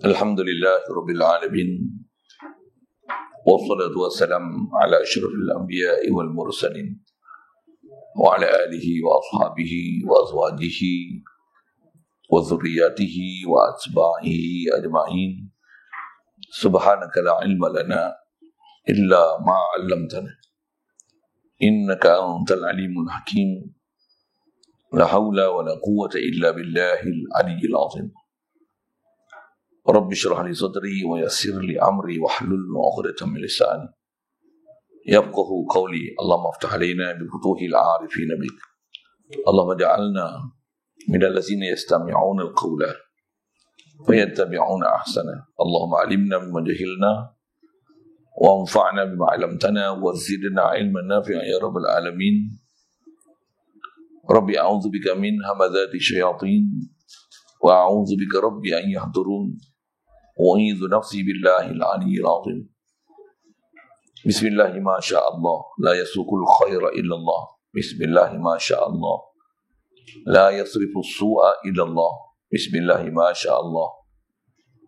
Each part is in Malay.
Alhamdulillah Rabbil Alamin. Wassalatu wassalam ala ashrafil anbiya'i wal mursalin wa ala alihi wa ashabihi wa azwajihi wa dhurriyyatihi wa atba'ihi ajma'in. Subhanaka la ilma lana illa ma 'allamtana innaka antal alimul hakim. La haula wa la quwwata illa billahil aliyyil azim. Rabbi syrah li sadri wa yassir li amri wahlul 'uqdatam min lisani yafqahu qawli. Allahumma aftah alaina bi futuhil 'arifin bik. Allahumma ja'alna min allazina yastami'una al-qawla fayattabi'una ahsana. Allahumma 'allimna mimma jahilna wa anfa'na bima 'allamtana wa zidna 'ilman nafi'an ya rabbal alamin. Rabbi a'udzu bika min hamazati syayatin wa a'udzu bika rabbi an yahdurun. Wa'idhu nafsi billahil aliyyil azim. Bismillahi ma sya'allah la yasukul khaira illallah. Bismillahi ma sya'allah la yasrifu su'a illallah. Bismillahi ma sya'allah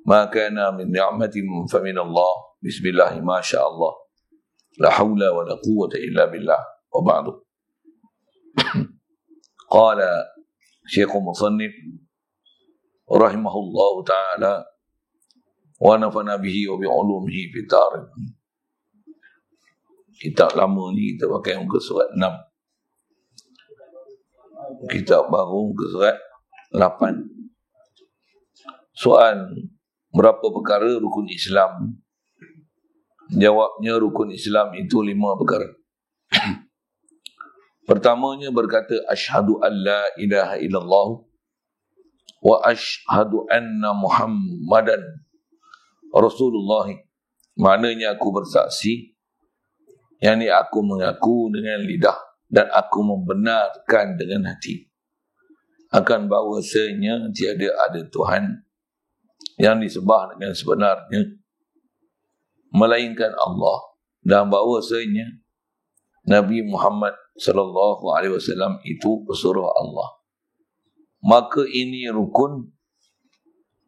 ma kana min ni'matin famin Allah. Bismillahi ma sya'allah la hawla wa la quwwata illa billah. Wa ba'du. Qala Syekh Musannif rahimahullahu ta'ala wa nafana bihi wa bi'ulumihi fi tarin. Kitab lama ni kita pakai muka surat 6. Kitab baru muka surat 8. Soal, berapa perkara rukun Islam? Jawabnya, rukun Islam itu 5 perkara. Pertamanya berkata asyhadu an la ilaha illallah wa asyhadu anna Muhammadan Rasulullah. Maknanya aku bersaksi, yakni aku mengaku dengan lidah dan aku membenarkan dengan hati akan bahawasanya tiada ada Tuhan yang disembah dengan sebenarnya melainkan Allah, dan bahawasanya Nabi Muhammad sallallahu alaihi wasallam itu pesuruh Allah. Maka ini rukun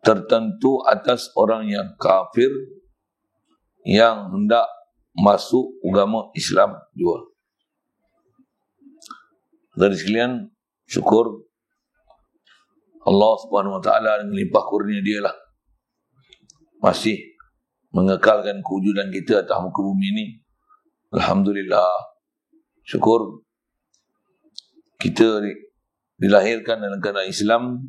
tertentu atas orang yang kafir yang hendak masuk agama Islam juga. Dari sekalian, syukur Allah Subhanahu wa taala dengan limpah kurnia Dia lah masih mengekalkan kewujudan kita atas muka bumi ini. Alhamdulillah. Syukur kita dilahirkan dalam keadaan Islam,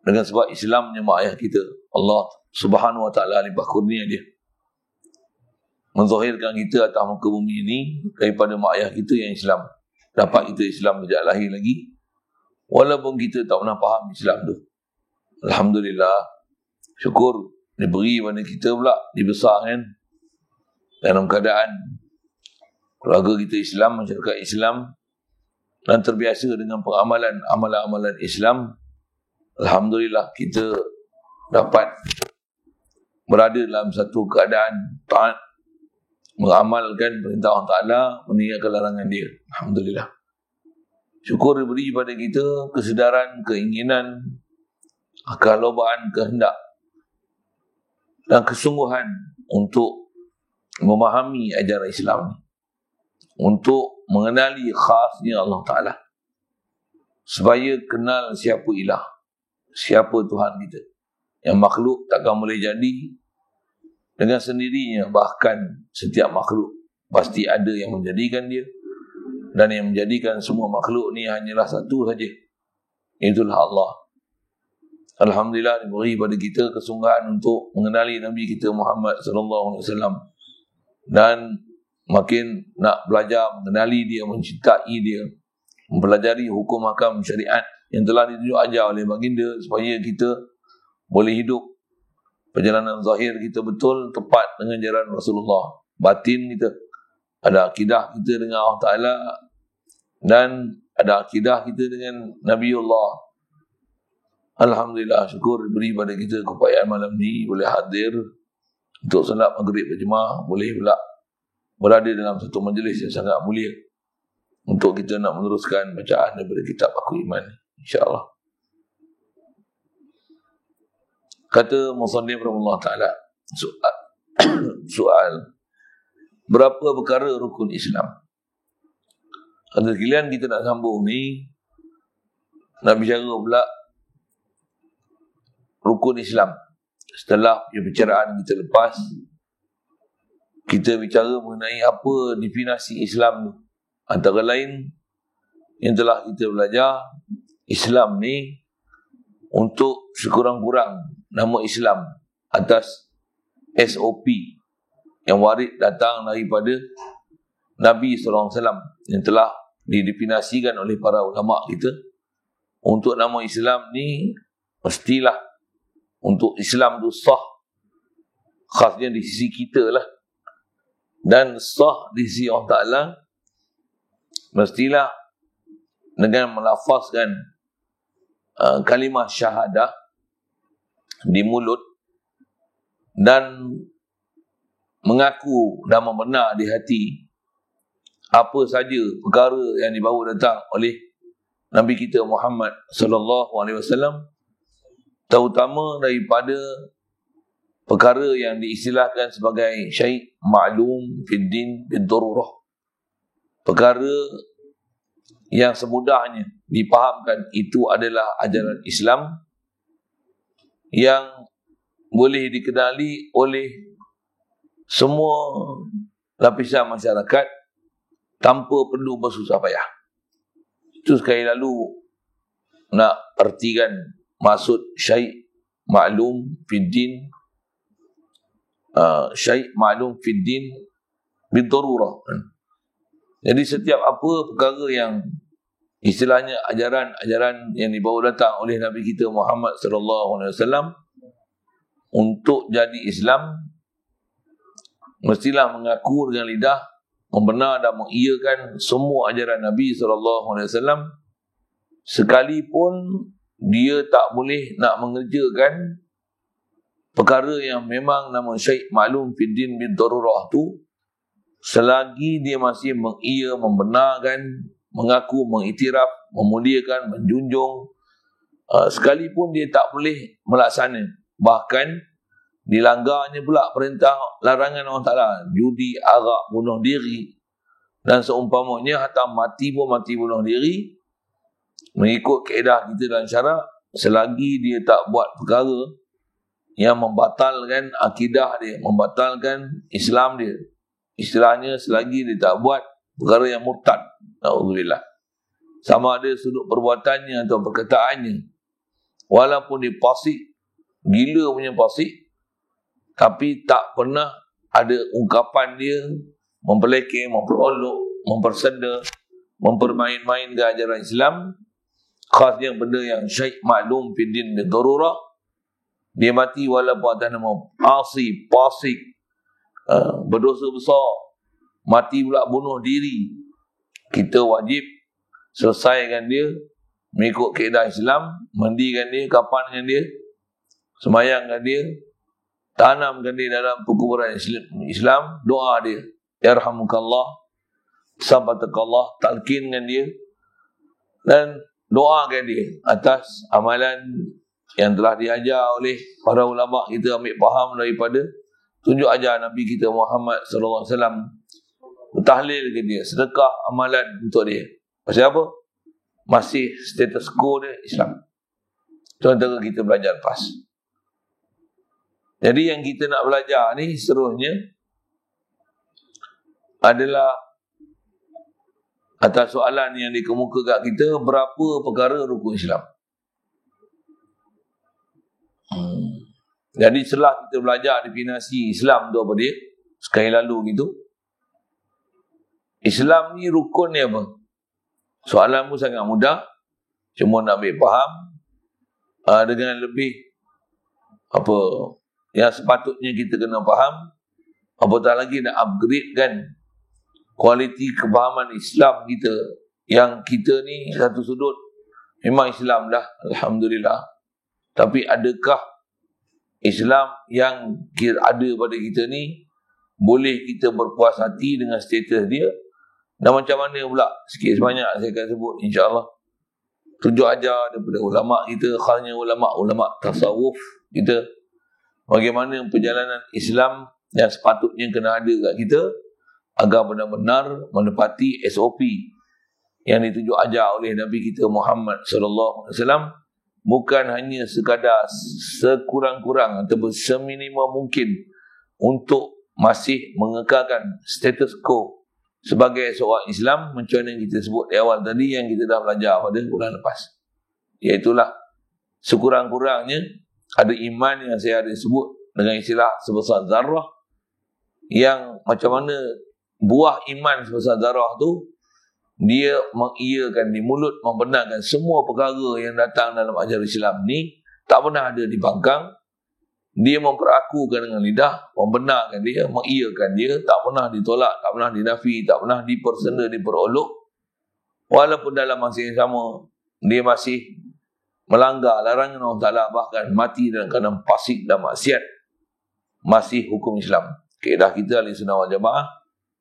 dengan sebab Islamnya mak ayah kita. Allah Subhanahu wa taala limpah kurnia Dia menzahirkan kita atas muka bumi ini daripada mak ayah kita yang Islam. Dapat kita Islam sejak lahir lagi, walaupun kita tak pernah faham Islam tu. Alhamdulillah. Syukur diberi pada kita pula, dibesarkan dalam keadaan keluarga kita Islam, masyarakat Islam, dan terbiasa dengan pengamalan amalan-amalan Islam. Alhamdulillah, kita dapat berada dalam satu keadaan taat, mengamalkan perintah Allah Ta'ala, meninggalkan larangan Dia. Alhamdulillah. Syukur diberi pada kita kesedaran, keinginan, kelobaan, kehendak dan kesungguhan untuk memahami ajaran Islam ni, untuk mengenali khasnya Allah Ta'ala, supaya kenal siapa ilah, siapa Tuhan kita. Yang makhluk takkan boleh jadi dengan sendirinya. Bahkan setiap makhluk pasti ada yang menjadikan dia, dan yang menjadikan semua makhluk ni hanyalah satu saja, itulah Allah. Alhamdulillah, diberi pada kita kesungguhan untuk mengenali Nabi kita Muhammad sallallahu alaihi wasallam, dan makin nak belajar mengenali Dia, mencintai Dia, mempelajari hukum-hakam syariat yang telah ditunjuk ajar oleh baginda, supaya kita boleh hidup perjalanan zahir kita betul tepat dengan jalan Rasulullah. Batin kita, ada akidah kita dengan Allah Ta'ala, dan ada akidah kita dengan Nabiullah. Alhamdulillah, syukur diberi pada kita keupayaan malam ni boleh hadir untuk solat maghrib berjemaah, boleh pula berada dalam satu majlis yang sangat mulia untuk kita nak meneruskan bacaan daripada kitab Aku Iman, insya-Allah. Kata Musannif rahimahullah ta'ala, soal berapa perkara rukun Islam? Kata sekalian, kita nak sambung ni, nak bicara pula rukun Islam. Setelah perbicaraan kita lepas, kita bicara mengenai apa definisi Islam tu. Antara lain yang telah kita belajar, Islam ni untuk sekurang-kurang nama Islam atas SOP yang warid datang daripada Nabi SAW yang telah didefinisikan oleh para ulama kita. Untuk nama Islam ni mestilah untuk Islam tu sah, khasnya di sisi kita lah, dan sah di sisi Allah Ta'ala, mestilah dengan melafazkan kalimah syahadah di mulut dan mengaku dan membenar di hati apa saja perkara yang dibawa datang oleh Nabi kita Muhammad sallallahu alaihi wasallam, terutama daripada perkara yang diistilahkan sebagai syai' ma'lum fid din bid darurah, perkara yang semudahnya dipahamkan itu adalah ajaran Islam yang boleh dikenali oleh semua lapisan masyarakat tanpa perlu bersusah payah. Itu sekali lalu nak ertikan maksud syai' ma'lum fid din, syai' ma'lum fid din bid darurah. Jadi setiap apa perkara yang istilahnya ajaran-ajaran yang dibawa datang oleh Nabi kita Muhammad sallallahu alaihi wasallam untuk jadi Islam, mestilah mengaku dengan lidah, membenar dan mengiyakan semua ajaran Nabi sallallahu alaihi wasallam, sekalipun dia tak boleh nak mengerjakan perkara yang memang nama syai' ma'lum fid din bid darurah tu, selagi dia masih mengiya, membenarkan, mengaku, mengiktiraf, memuliakan, menjunjung, sekalipun dia tak boleh melaksana, bahkan dilanggarnya pula perintah larangan Allah Ta'ala, judi, arak, bunuh diri dan seumpamanya, hatta mati pun mati bunuh diri, mengikut kaedah kita dan syarak, selagi dia tak buat perkara yang membatalkan akidah dia, membatalkan Islam dia, istilahnya selagi dia tak buat perkara yang murtad, na'udzubillah, sama ada sudut perbuatannya atau perkataannya, walaupun dia fasik, gila punya fasik, tapi tak pernah ada ungkapan dia mempelekeh, memperolok, mempersenda, mempermain-main ke ajaran Islam, khasnya benda yang syai' ma'lum fid din bid darurah, dia mati walaupun atas nama asi, fasik, berdosa besar, mati pula bunuh diri, kita wajib selesaikan dia mengikut kaedah Islam, mandikan dia, kafankan dia, semayangkan dia, tanamkan dia dalam perkuburan Islam, doa dia, yarhamukallah, sabatakallah, talqinkan dia dan doakan dia atas amalan yang telah diajar oleh para ulama kita, ambil faham daripada tunjuk ajar Nabi kita Muhammad sallallahu alaihi wasallam, tahlil ke dia, sedekah amalan untuk dia. Pasal apa? Masih status quo dia Islam. Itu antara kita belajar lepas. Jadi yang kita nak belajar ni seterusnya adalah atas soalan yang dikemuka kat kita, berapa perkara rukun Islam. Jadi setelah kita belajar definisi Islam tu apa dia, sekali lalu gitu, Islam ni rukun ni apa? Soalan pun sangat mudah, cuma nak ambil faham dengan lebih apa yang sepatutnya kita kena faham, apatah lagi nak upgrade kan kualiti kefahaman Islam kita, yang kita ni satu sudut memang Islam dah, alhamdulillah, tapi adakah Islam yang ada pada kita ni boleh kita berpuas hati dengan status dia, dan macam mana pula sikit sebanyak saya akan sebut insya-Allah tunjuk ajar daripada ulama kita, khasnya ulama tasawuf kita, bagaimana perjalanan Islam yang sepatutnya kena ada kat kita agar benar-benar menepati SOP yang ditunjuk ajar oleh Nabi kita Muhammad sallallahu alaihi wasallam, bukan hanya sekadar sekurang-kurang ataupun seminimum mungkin untuk masih mengekalkan status quo sebagai seorang Islam, macam yang kita sebut di awal tadi yang kita dah belajar pada bulan lepas. Iaitulah sekurang-kurangnya ada iman yang saya ada sebut dengan istilah sebesar zarah, yang macam mana buah iman sebesar zarah tu dia mengiyakan di mulut, membenarkan semua perkara yang datang dalam ajaran Islam ni, tak pernah ada dibangkang. Dia memperakukan dengan lidah, membenarkan dia, mengiyakan dia, tak pernah ditolak, tak pernah dinafi, tak pernah dipersenda, diperolok. Walaupun dalam masa yang sama dia masih melanggar larangan Allah Ta'ala, bahkan mati dalam keadaan fasik dan maksiat, masih hukum Islam. Kaedah kita Ahlussunnah wal Jamaah,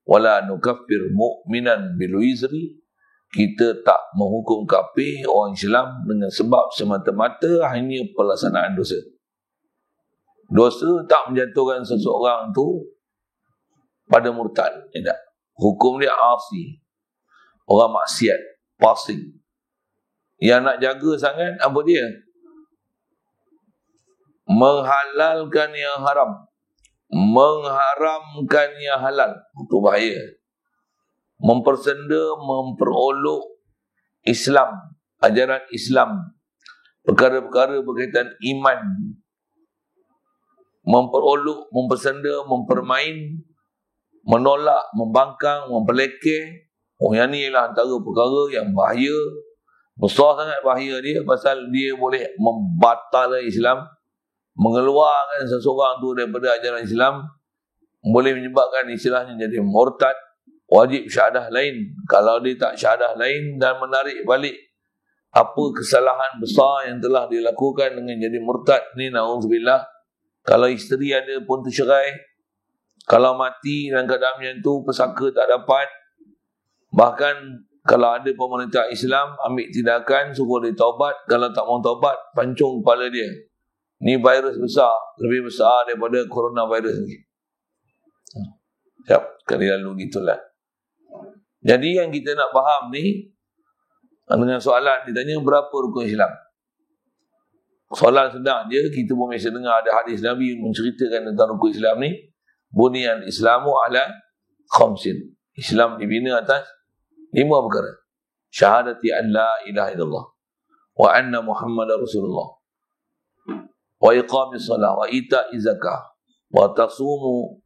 wala nukaffir mu'minan bil wizri, kita tak menghukum kafir orang Islam dengan sebab semata-mata hanya pelaksanaan dosa. Dosa tak menjatuhkan seseorang tu pada murtad, tidak. Hukum dia asi, orang maksiat, fasik. Yang nak jaga sangat apa dia? Menghalalkan yang haram, mengharamkan yang halal. Itu bahaya. Mempersenda, memperolok Islam, ajaran Islam, perkara-perkara berkaitan iman, memperolok, mempersenda, mempermain, menolak, membangkang, memperlekeh. Yang ni ialah antara perkara yang bahaya, besar sangat bahaya dia, pasal dia boleh membatalkan Islam, mengeluarkan seseorang tu daripada ajaran Islam, boleh menyebabkan istilahnya jadi murtad, wajib syahadah lain. Kalau dia tak syahadah lain dan menarik balik apa kesalahan besar yang telah dilakukan dengan jadi murtad ni, na'udzubillah. Kalau isteri ada pun tercerai, kalau mati dalam keadaan macam tu, pesaka tak dapat. Bahkan kalau ada pemerintah Islam ambil tindakan, suruh dia taubat. Kalau tak mau taubat, pancung kepala dia. Ni virus besar, lebih besar daripada coronavirus ni. Siap, kali lalu gitulah. Jadi yang kita nak faham ni, dengan soalan ditanya berapa rukun Islam. Soalan sedang je, kita pun biasa dengar ada hadis Nabi menceritakan tentang rukun Islam ni. Bunyan Islamu ala khamsin. Islam dibina atas 5 perkara. Syahadati an la ilaha illallah wa anna Muhammadar Rasulullah, wa iqamis salat, wa ita'iz zakah, wa tasumu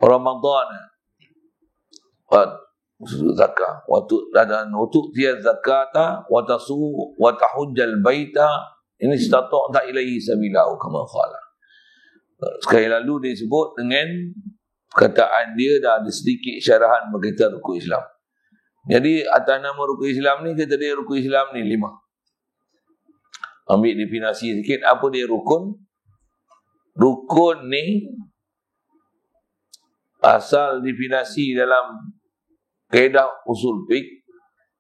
Ramadana, wa zakah, wa tu'tiyaz zakata, wa tasu wa tahujjal baita in istata'ta ilaihi sabila, kama qala. Sekali lalu dia sebut dengan perkataan dia dah ada sedikit syarahan berkaitan rukun Islam. Jadi atas nama rukun Islam ni, kata dia rukun Islam ni 5. Ambil definisi sikit apa dia rukun. Rukun ni asal definisi dalam kaedah usul fiqh,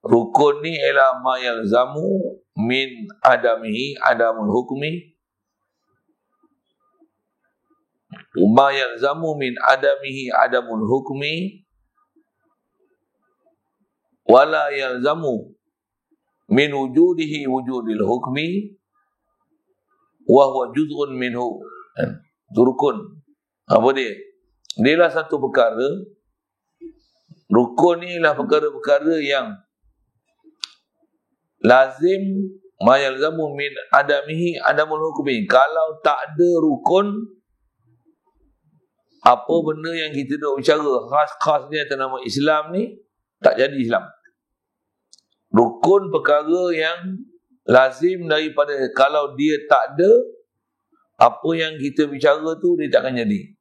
rukun ni ialah ma yalzamu min adamihi adamul hukmi, ma yalzamu min adamihi adamul hukmi, wala yalzamu min wujudihi wujudil hukmi, wa huwa juz'un minhu. Itu rukun. Apa dia? Dia lah satu perkara. Rukun ni lah perkara-perkara yang lazim, ma yalzamu min adamihi adamul hukmi. Kalau tak ada rukun, apa benda yang kita duk bicara khas-khas ni atas nama Islam ni, tak jadi Islam. Rukun perkara yang lazim daripada, kalau dia tak ada, apa yang kita bicara tu dia takkan jadi.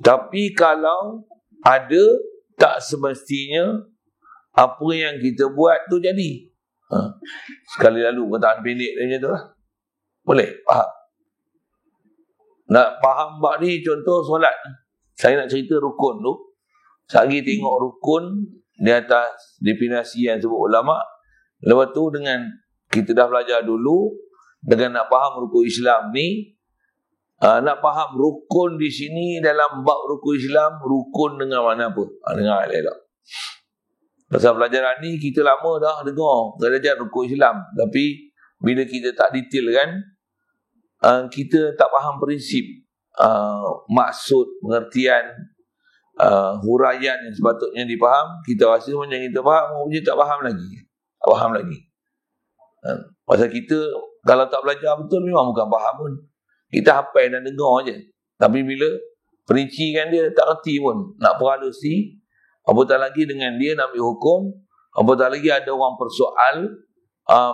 Tapi kalau ada, tak semestinya apa yang kita buat tu jadi. Sekali lalu perkataan pendek dia macam tu lah. Boleh? Faham? Nak faham bab ni, contoh solat. Saya nak cerita rukun tu. Sehari tengok rukun di atas definisi yang sebut ulama'. Lepas tu dengan kita dah belajar dulu, dengan nak faham rukun Islam ni, nak faham rukun di sini dalam bab rukun Islam, rukun dengan mana apa? Dengar elok tak? Pasal pelajaran ni kita lama dah dengar belajar rukun Islam, tapi bila kita tak detail kan, kita tak faham prinsip, maksud, pengertian, huraian yang sepatutnya dipaham. Kita rasa macam kita faham, punya tak faham lagi. Tak faham lagi. Pasal kita kalau tak belajar betul memang bukan faham pun. Kita hafal dan dengar je. Tapi bila perincikan dia tak reti pun. Nak peralusi, apatah lagi dengan dia nak ambil hukum, apatah lagi ada orang persoal,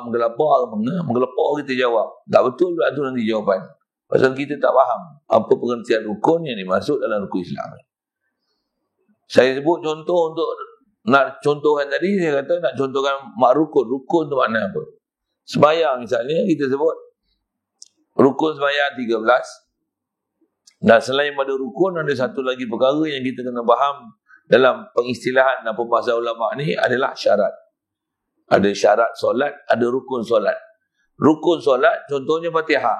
menggelepar kita jawab. Tak betul tu nanti jawapan. Pasal kita tak faham apa pengertian rukun yang dimaksud dalam rukun Islam. Saya sebut contoh untuk nak contohkan tadi, saya kata nak contohkan mak rukun. Rukun tu makna apa? Sembahyang misalnya, kita sebut rukun sembahyang 13. Dan selain pada rukun, ada satu lagi perkara yang kita kena faham dalam pengistilahan dan pembahasan ulama ni adalah syarat. Ada syarat solat, ada rukun solat. Rukun solat contohnya Fatihah.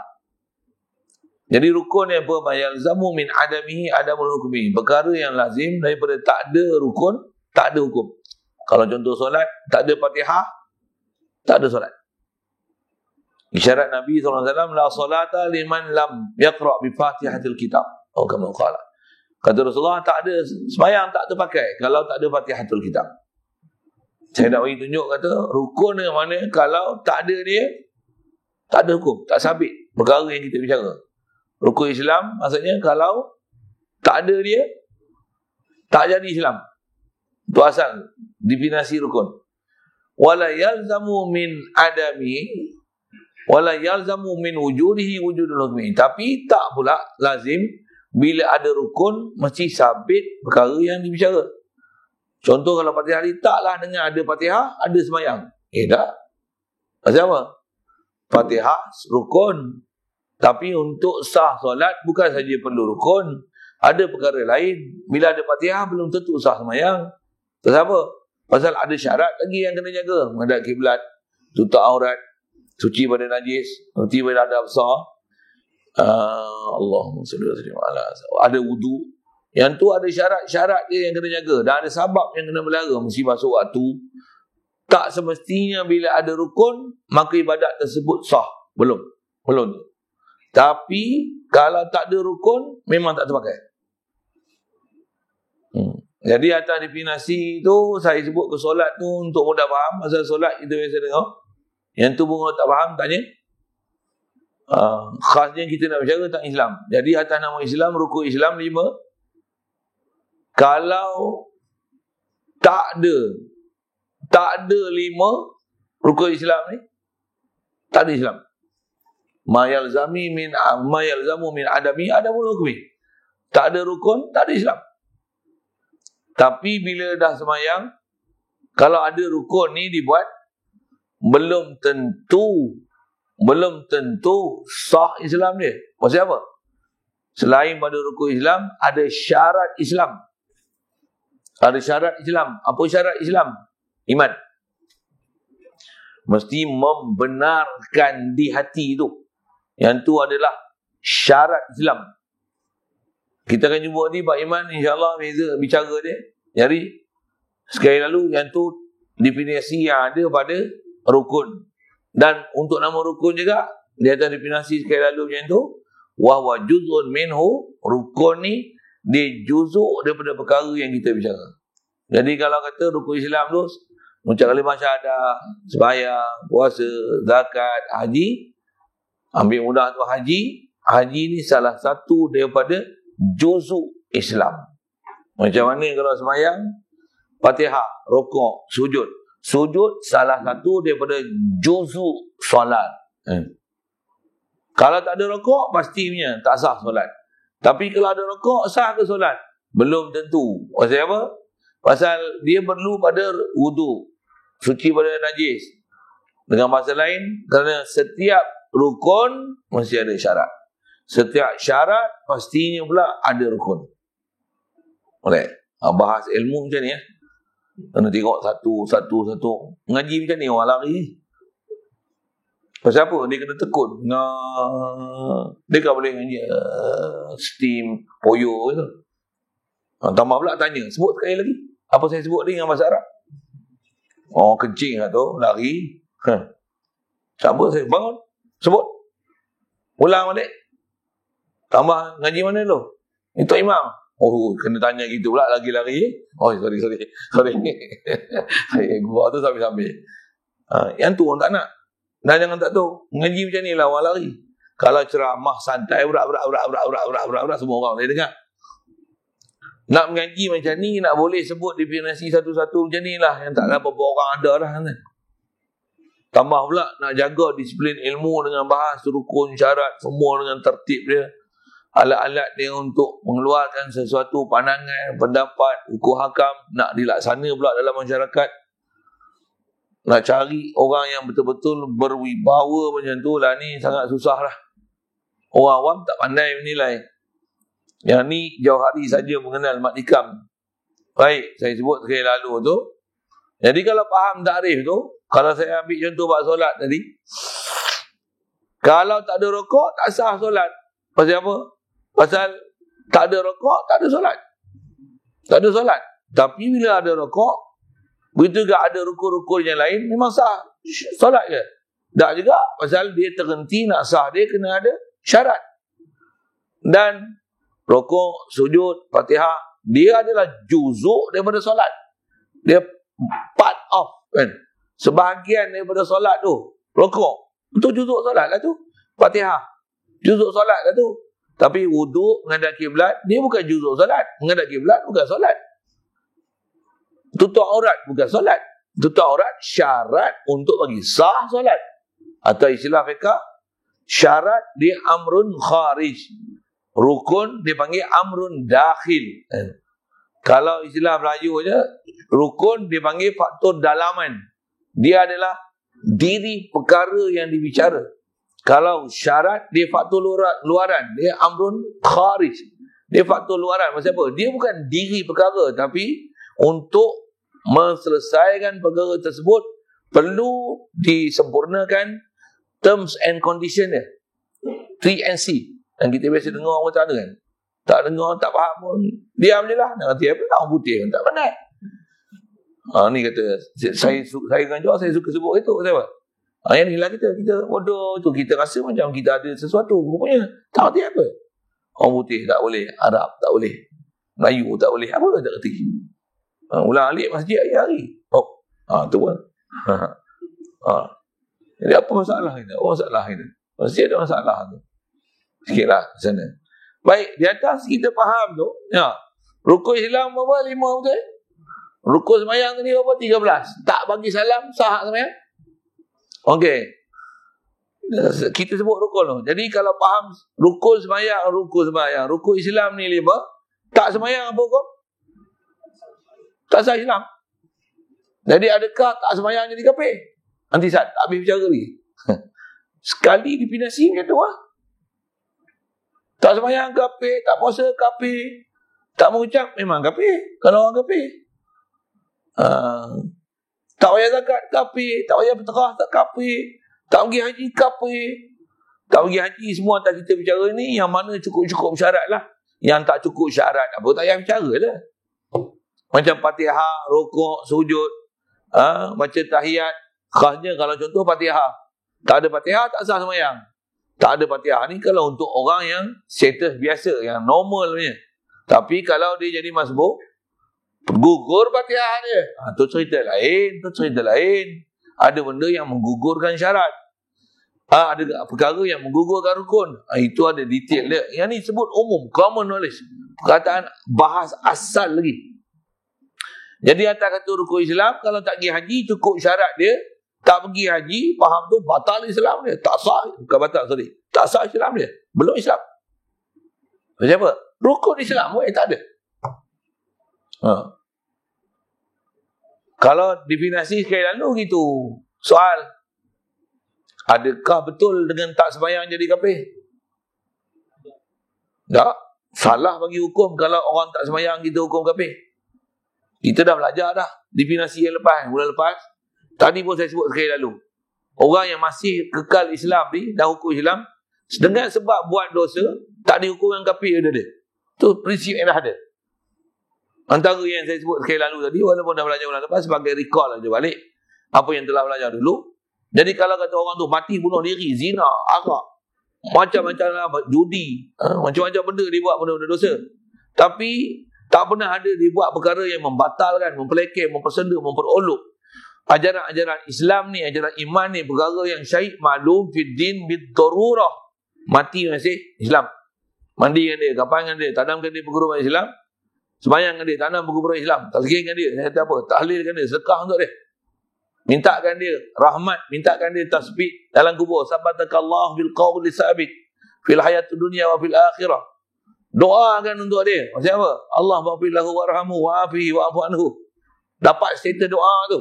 Jadi rukun yang apa? Yalzamu min adamihi adamul hukmi. Perkara yang lazim daripada tak ada rukun, tak ada hukum. Kalau contoh solat, tak ada Fatihah, tak ada solat. Isyarat Nabi SAW, la salata liman lam yaqra' bi fatihatil kitab. Oh, kama qala. Kata Rasulullah, tak ada sembahyang tak terpakai kalau tak ada fatihatul kitab. Saya nak bagi tunjuk kata, rukun yang mana kalau tak ada dia, tak ada hukum, tak sabit perkara yang kita bicara. Rukun Islam maksudnya kalau tak ada dia, tak jadi Islam. Itu asal definisi rukun. Wala yalzamu min adami wala yalzamu min wujudihi wujudul hukmi. Tapi tak pula lazim bila ada rukun mesti sabit perkara yang dibicara. Contoh kalau Fatihah ni taklah dengan ada Fatihah ada sembahyang. Tak. Maksud apa? Fatihah rukun. Tapi untuk sah solat bukan saja perlu rukun, ada perkara lain. Bila ada Fatihah belum tentu sah sembahyang. Pasal apa? Pasal ada syarat lagi yang kena jaga. Menghadap kiblat, tutup aurat, suci pada najis, suci pada adab besar. Allahumma salli wa sallim ala. Ada wudu. Yang tu ada syarat-syarat dia yang kena jaga. Dan ada sabab yang kena melihara. Mesti masuk waktu. Tak semestinya bila ada rukun, maka ibadat tersebut sah. Belum. Tapi kalau tak ada rukun, memang tak terpakai. Jadi atas definisi tu, saya sebut ke solat tu untuk mudah faham. Pasal solat kita biasa dengar. Yang tu pun tak faham, tanya. Khasnya kita nak bicara tentang Islam. Jadi atas nama Islam, rukun Islam 5. Kalau tak ada 5 rukun Islam ni, tak ada Islam. Ma yalzamu min adami adamul hukmi. Tak ada rukun, tak ada Islam. Tapi bila dah sembahyang, kalau ada rukun ni dibuat, belum tentu sah Islam dia. Maksud apa? Selain pada rukun Islam, ada syarat Islam. Ada syarat Islam. Apa syarat Islam? Iman. Mesti membenarkan di hati itu. Yang tu adalah syarat Islam. Kita akan jumpa ni bab iman, insyaAllah bicara dia. Jadi sekali lalu yang tu definisi yang ada pada rukun. Dan untuk nama rukun juga, dia ada definisi sekali lalu macam tu. Wahwa juz'un minhu. Rukun ni dia juzuk daripada perkara yang kita bicara. Jadi kalau kata rukun Islam tu, mengucap kalimah syahadah, sembahyang, puasa, zakat, haji. Ambil mudah tu haji. Haji ni salah satu daripada juzuk Islam. Macam mana kalau sembahyang? Fatihah, rukuk, sujud. Sujud salah satu daripada juzuk solat. Kalau tak ada rukuk, pastinya tak sah solat. Tapi kalau ada rukuk, sah ke solat? Belum tentu. Pasal apa? Pasal dia perlu pada wudu, suci pada najis. Dengan bahasa lain, kerana setiap rukun mesti ada syarat. Setiap syarat pastinya pula ada rukun. Alright. Bahas ilmu macam ni ya. Kena tengok satu. Ngaji macam ni orang lari. Pasal apa? Dia kena tekun. Dia kan boleh nyanyi steam, poyo tu. Tambah pula tanya, sebut sekali lagi. Apa saya sebut ni dengan bahasa Arab? Oh, kencing lah tu, lari. Siapa saya? Bangun. Sebut. Ulang balik. Tambah ngaji mana tu? Itu imam. Oh, kena tanya gitu pula, lagi-lari. Oh, sorry. Saya gua tu sambil-sambil. Yang tu orang tak nak. Dan jangan tak tahu. Ngaji macam ni lah orang lari. Kalau ceramah santai, berat, semua orang boleh dengar. Nak mengaji macam ni, nak boleh sebut definisi satu-satu macam ni lah. Yang tak ada berapa orang ada lah. Kan? Tambah pula nak jaga disiplin ilmu dengan bahas, rukun, syarat, semua dengan tertib dia. Alat-alat dia untuk mengeluarkan sesuatu pandangan, pendapat, hukum hakam, nak dilaksana pula dalam masyarakat. Nak cari orang yang betul-betul berwibawa macam tu lah, ni sangat susah lah. Orang awam tak pandai menilai. Yang ni jauh hari saja mengenal mat nikam. Baik, saya sebut sekali lalu tu. Jadi kalau faham takrif tu, kalau saya ambil contoh bab solat tadi, kalau tak ada rokok, tak sah solat. Pasal apa? Pasal tak ada rokok, tak ada solat. Tak ada solat. Tapi bila ada rokok, begitu juga ada rukun-rukun yang lain, memang sah solat ke? Tak juga. Pasal dia terhenti, nak sah dia kena ada syarat. Dan rukuk, sujud, Fatihah, dia adalah juzuk daripada solat. Dia part of, kan? Sebahagian daripada solat tu. Rukuk, itu juzuk solat lah tu. Fatihah, juzuk solat lah tu. Tapi wuduk, menghadap kiblat, dia bukan juzuk solat. Menghadap kiblat bukan solat. Tutup aurat bukan solat. Tutup aurat syarat untuk bagi sah solat. Atau istilah fiqh, syarat dia amrun kharij. Rukun dia panggil amrun dakhil. Kalau istilah Melayu je, rukun dia panggil faktor dalaman. Dia adalah diri perkara yang dibicara. Kalau syarat dia faktor luaran, dia amrun kharij. Dia faktor luaran. Maksud apa? Dia bukan diri perkara, tapi untuk menyelesaikan perkara tersebut perlu disempurnakan terms and condition dia. 3&C. Dan kita biasa dengar orang tak ada kan. Tak dengar, tak faham pun. Diam je lah. Nak kata apa? Orang putih pun tak pandai. Ni kata, saya dengan Johan, saya suka sebut itu. Kenapa? Yang ni lah kita bodoh tu. Kita rasa macam kita ada sesuatu. Rupanya tak kerti apa. Orang putih tak boleh. Arab tak boleh. Melayu tak boleh. Apa tak kerti. Ulang alik masjid hari-hari. Tu pun. Jadi apa masalah kita? Masalah kita. Masjid ada masalah tu. Sikit lah sana. Baik, di atas kita faham tu. Ya. Rukun Islam berapa? 5 betul? Rukun semayang ni berapa? 13. Tak bagi salam, sah semayang? Okey. Kita sebut rukun tu. Jadi kalau faham rukun semayang, rukun Islam ni 5, tak semayang apa hukum? Tak sah Islam. Jadi adakah tak semayang jadi kafir? Nanti tak habis bicara lagi. Sekali definisi macam tu lah. Tak semayang kafir, tak puasa kafir, tak mengucap memang kafir. Kalau orang kafir. Tak payah zakat kafir, tak payah berterah tak kafir, tak pergi haji kafir. Tak pergi haji semua tak kita bicara ni, yang mana cukup-cukup syarat lah. Yang tak cukup syarat apa tak payah bicara lah. Macam Fatihah, rukuk, sujud, baca tahiyat. Khasnya kalau contoh Fatihah. Tak ada Fatihah tak sah semayang. Tak ada Fatihah ni kalau untuk orang yang status biasa, yang normal punya. Tapi kalau dia jadi masbuk, gugur Fatihah dia. Itu cerita lain. Ada benda yang menggugurkan syarat. Ada perkara yang menggugurkan rukun. Itu ada detail dia. Yang ni sebut umum, common knowledge. Perkataan bahas asal lagi. Jadi atas kata rukun Islam, kalau tak pergi haji, cukup syarat dia. Tak pergi haji, faham tu batal Islam dia. Tak sah, bukan batal, sorry. Tak sah Islam dia. Belum Islam. Macam apa? Rukun Islam pun tak ada. Kalau definisi sekali lalu gitu. Soal, adakah betul dengan tak sembahyang jadi kafir? Tak. Salah bagi hukum kalau orang tak sembahyang kita hukum kafir. Kita dah belajar dah definisi yang lepas, bulan lepas. Tadi pun saya sebut sekali lalu. orang yang masih kekal Islam ni, dah hukum Islam, dengan sebab buat dosa, tak dihukum dengan kafir dia. Itu prinsip yang dah ada. Antara yang saya sebut sekali lalu tadi, walaupun dah belajar ulang lepas, sebagai recall aja balik apa yang telah belajar dulu. Jadi kalau kata orang tu mati bunuh diri, zina, arak, macam-macam lah, judi, macam-macam benda dia buat, benda-benda dosa. Tapi tak pernah ada dia buat perkara yang membatalkan, mempelekeh, mempersenda, memperolok ajaran-ajaran Islam ni, ajaran iman ni, perkara yang syahid maklum fid din bid darurah. Mati masih Islam. Mandi dengan dia, kapan dengan dia, tanamkan dia perguruan Islam, sembahyang dengan dia, tanam perguruan Islam, talqin dengan dia, kata apa, tahlilkan dia, sedekah untuk dia, mintakan dia rahmat, mintakan dia tasbih dalam kubur, sabatakallah bil qawli sabit fil hayat dunia wa fil akhirah. Doakan untuk dia. Macam apa? Allah maghfir lahu warhamhu wa'afihi wa'fu anhu. Dapat status doa tu.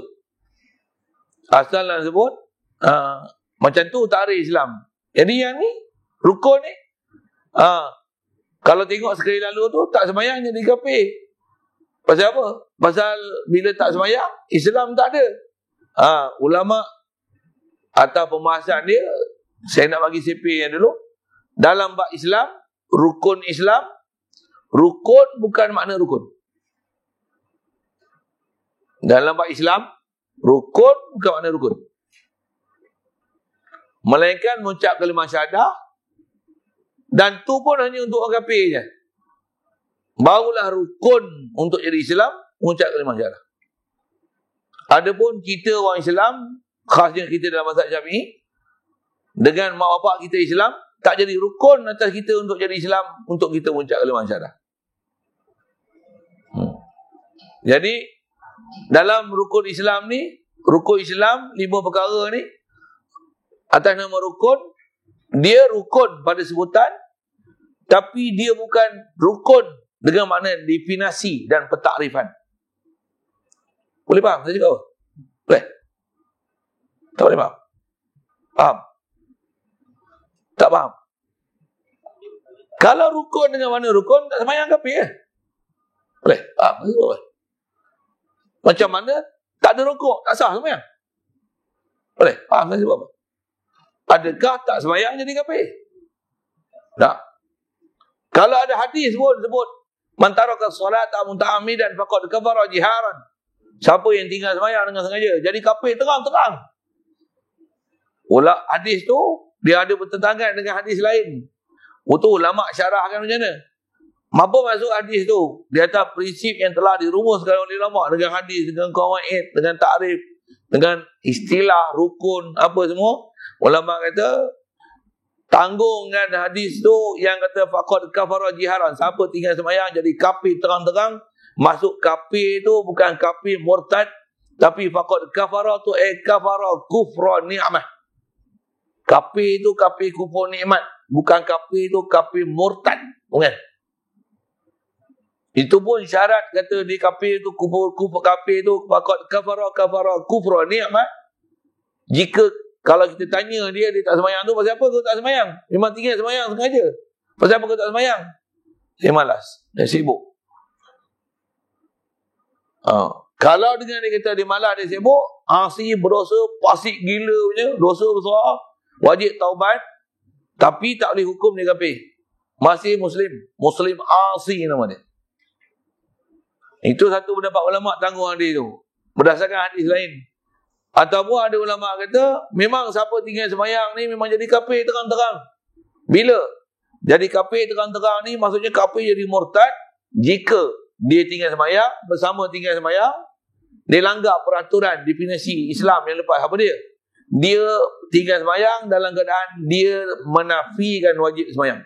Asal lah sebut macam tu tarikh Islam. Jadi yang ni rukun ni kalau tengok sekali lalu tu tak sembahyang jadi kafir. Pasal apa? Pasal bila tak sembahyang Islam tak ada. Ulama atau pembahasan dia, saya nak bagi CP yang dulu, dalam bab Islam, rukun Islam, rukun bukan makna rukun. Dalam bab Islam, rukun bukan makna rukun. Melainkan mengucap kalimah syahadah, dan tu pun hanya untuk orang kafir je. Barulah rukun untuk jadi Islam, mengucap kalimah syahadah. Adapun kita orang Islam, khasnya kita dalam mazhab Syafi'i, dengan mak bapak kita Islam, tak jadi rukun atas kita untuk jadi Islam, untuk kita mengucap kalimah syahadah. Jadi dalam rukun Islam ni, rukun Islam 5 perkara ni, atas nama rukun, dia rukun pada sebutan, tapi dia bukan rukun dengan makna definisi dan pentakrifan. Boleh faham saya cakap apa? Boleh? Tak boleh faham? Faham? Tak faham? Kalau rukun dengan mana rukun, tak sembahyang kafir. Boleh? Faham? Macam mana tak ada rukuk, tak sah sembahyang. Boleh? Faham saya sebab apa? Adakah tak sembahyang jadi kafir? Tak. Kalau ada hadis pun sebut man taraka salata muta'ammidan faqad kafara jiharan. Siapa yang tinggal sembahyang dengan sengaja jadi kafir terang-terang. Hadis tu dia ada bertentangan dengan hadis lain. Itu ulama syarahkan macam mana? Apa maksud hadis tu? Dia atas prinsip yang telah dirumuskan oleh ulama dengan hadis, dengan qawaid, dengan takrif, dengan istilah, rukun, apa semua. Ulama kata tanggungan hadis tu yang kata faqad kafara jiharan. Siapa tinggal sembahyang jadi kafir terang-terang. Masuk kafir tu bukan kafir murtad, tapi faqad kafara tu kafara kufra ni'mah. Kafir tu kafir kufur nikmat, bukan kafir tu kafir murtad. Bukan. Itu pun syarat kata di kafir tu kufur kafir tu faqad kafara kufra ni'mah. Jika kalau kita tanya dia tak sembahyang tu pasal apa kau tak sembahyang? Memang tinggal sembahyang sengaja. Pasal apa kau tak sembahyang? Dia malas, dia sibuk. Kalau dengan dia kata dia malas, dia sibuk, asi berdosa, fasik gila punya, dosa besar, wajib taubat, tapi tak boleh hukum dia kafir. Masih Muslim asi nama dia. Itu satu pendapat ulama tanggung hadis tu, berdasarkan hadis lain. Ataupun ada ulama kata, memang siapa tinggal sembahyang ni memang jadi kafir terang-terang. Bila jadi kafir terang-terang ni, maksudnya kafir jadi murtad jika dia tinggal sembahyang, bersama tinggal sembahyang, dia langgar peraturan definisi Islam yang lepas. Apa dia? Dia tinggal sembahyang dalam keadaan dia menafikan wajib sembahyang.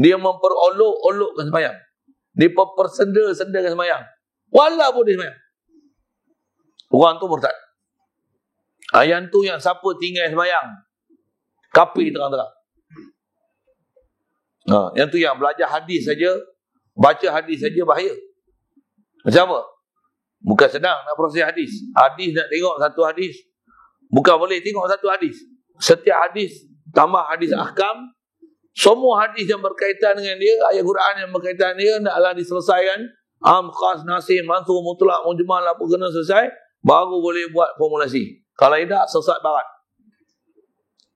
Dia memperolok-olokkan sembahyang. Dia persenda-sendakan sembahyang. Walaupun dia sembahyang. Orang tu murtad. Yang tu yang siapa tinggal sembahyang, kafir terang-terang. Yang tu yang belajar hadis saja, baca hadis saja bahaya. Macam apa? Bukan senang nak proses hadis. Hadis nak tengok satu hadis, bukan boleh tengok satu hadis. Setiap hadis tambah hadis ahkam. Semua hadis yang berkaitan dengan dia, ayat Quran yang berkaitan dia, naklah diselesaikan. Am, khas, nasih, mansur, mutlak, mujmal, apa kena selesai, baru boleh buat formulasi. Kalau tidak, sesat barat.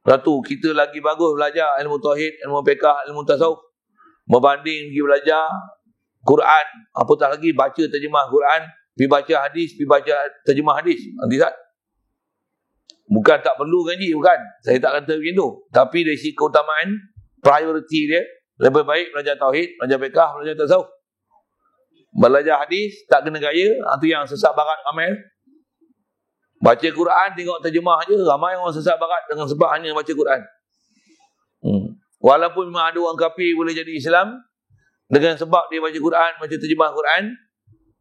Satu, kita lagi bagus belajar ilmu tauhid, ilmu fiqh, ilmu tasawuf. Berbanding pergi belajar Quran, apatah lagi baca terjemah Quran, pergi baca hadis, pergi baca terjemah hadis. Nanti tak? Bukan tak perlu ngaji, bukan. Saya tak kata macam tu. Tapi dari sisi keutamaan, priority dia, lebih baik belajar tauhid, belajar fiqh, belajar tasawuf. Belajar hadis, tak kena gaya, itu yang sesat barat ramai. Baca Quran, tengok terjemah je, ramai orang sesat barat dengan sebab hanya baca Quran. Walaupun memang ada orang kafir boleh jadi Islam, dengan sebab dia baca Quran, baca terjemah Quran,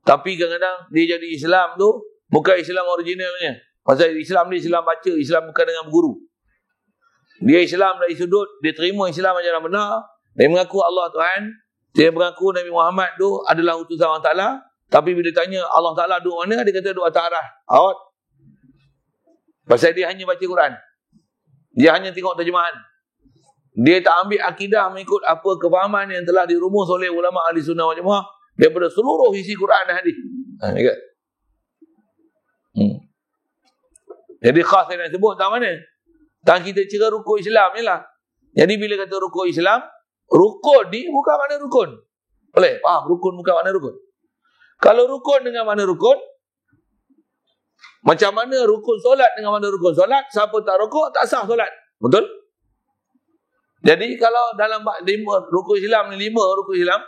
tapi kadang-kadang dia jadi Islam tu, bukan Islam originalnya. Pasal Islam dia Islam baca, Islam bukan dengan berguru. Dia Islam dari sudut, dia terima Islam macam benar, dia mengaku Allah Tuhan, dia mengaku Nabi Muhammad tu adalah utusan Allah Ta'ala, tapi bila tanya Allah Ta'ala duduk mana, dia kata duduk atas arah. Awat. Pasal dia hanya baca Quran. Dia hanya tengok terjemahan. Dia tak ambil akidah mengikut apa kefahaman yang telah dirumus oleh ulama ahli sunnah wal jamaah daripada seluruh isi Quran dan hadis. Jadi khas saya nak sebut tak mana? Tak kita cerita rukun Islam ni lah. Jadi bila kata rukun Islam, rukun ni bukan makna rukun. Boleh? Faham? Rukun bukan makna rukun. Kalau rukun dengan makna rukun, macam mana rukun solat dengan makna rukun solat, siapa tak rukun, tak sah solat. Betul? Jadi kalau dalam rukun Islam ni 5 rukun Islam,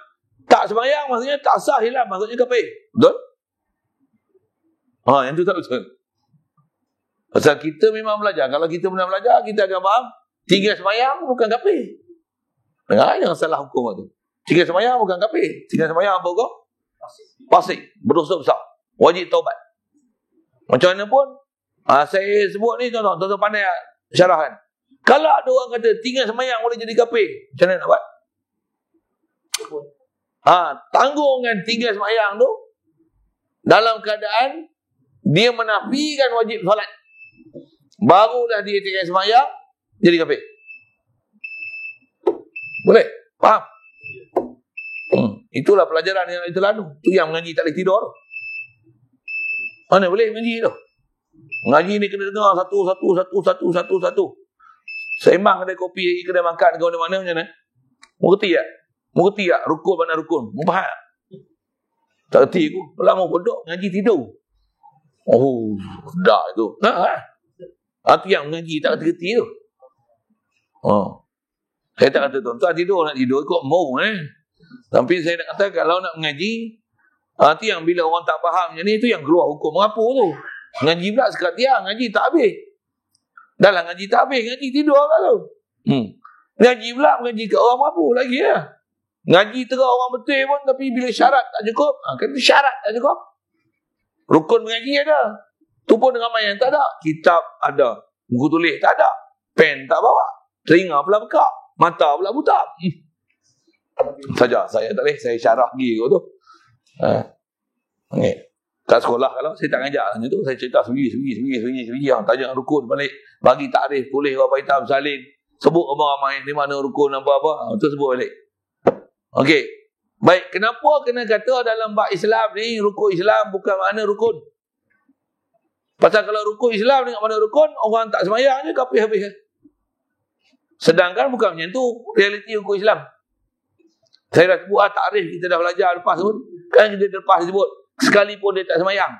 tak sembahyang maksudnya tak sah Islam, maksudnya kafir. Betul? Yang tu tak betul. Pasal kita memang belajar. Kalau kita benar belajar, kita akan faham 3 sembahyang bukan kafir. Yang salah hukum tu. 3 sembahyang bukan kafir. 3 sembahyang apa hukum? Fasik. Berdosa besar. Wajib taubat. Macam mana pun, saya sebut ni tuan-tuan pandai syarahan. Kalau ada orang kata 3 sembahyang boleh jadi kafir, macam mana nak buat? Tanggung dengan 3 sembahyang tu dalam keadaan dia menafikan wajib solat. Barulah dia 3 sembahyang jadi kafir. Boleh? Faham? Itulah pelajaran yang itu lalu. Itu yang mengaji tak boleh tidur tu. Mana boleh mengaji tu? Mengaji ni kena dengar satu. Seimbang kedai kopi, kedai makan, ke mana-mana macam mana? Mengerti tak? Mengerti tak? Rukun mana rukun? Faham tak? Tak kerti aku. Lama pondok, ngaji tidur. Dah itu. Itu yang mengaji tak kerti tu. Saya tak kata tuan-tuan tidur, nak tidur ikut mau. Tapi saya nak kata kalau nak mengaji, itu yang bila orang tak faham macam ni, itu yang keluar hukum merapu tu. Ngaji pula sekat tiang, ngaji tak habis. Dah lah ngaji tak habis, ngaji tidur kan tu. Ngaji pula mengaji ke orang merapu lagi lah. Ngaji terang orang betul pun, tapi bila syarat tak cukup, kata syarat tak cukup. Rukun mengaji ada. Tu pun dengan main tak ada. Kitab ada. Buku tulis tak ada. Pen tak bawa. Telinga pula bekak. Mata pula buta. Saja saya tak boleh. Saya syarah pergi kot tu. Kat sekolah kalau saya tak ngajak macam tu. Saya cerita sendiri. Tanya rukun balik. Bagi takrif. Kulis apa hitam salin. Sebut ramai-ramai. Di mana rukun apa-apa. Itu sebut balik. Okey. Baik. Kenapa kena kata dalam bab Islam ni rukun Islam bukan makna rukun? Pasal kalau rukun Islam dengan makna rukun, orang tak sembahyang je kafir habis. Sedangkan bukan macam tu realiti rukun Islam. Saya dah sebut takrif kita dah belajar lepas pun. Kan kita lepas sebut sekalipun dia tak sembahyang.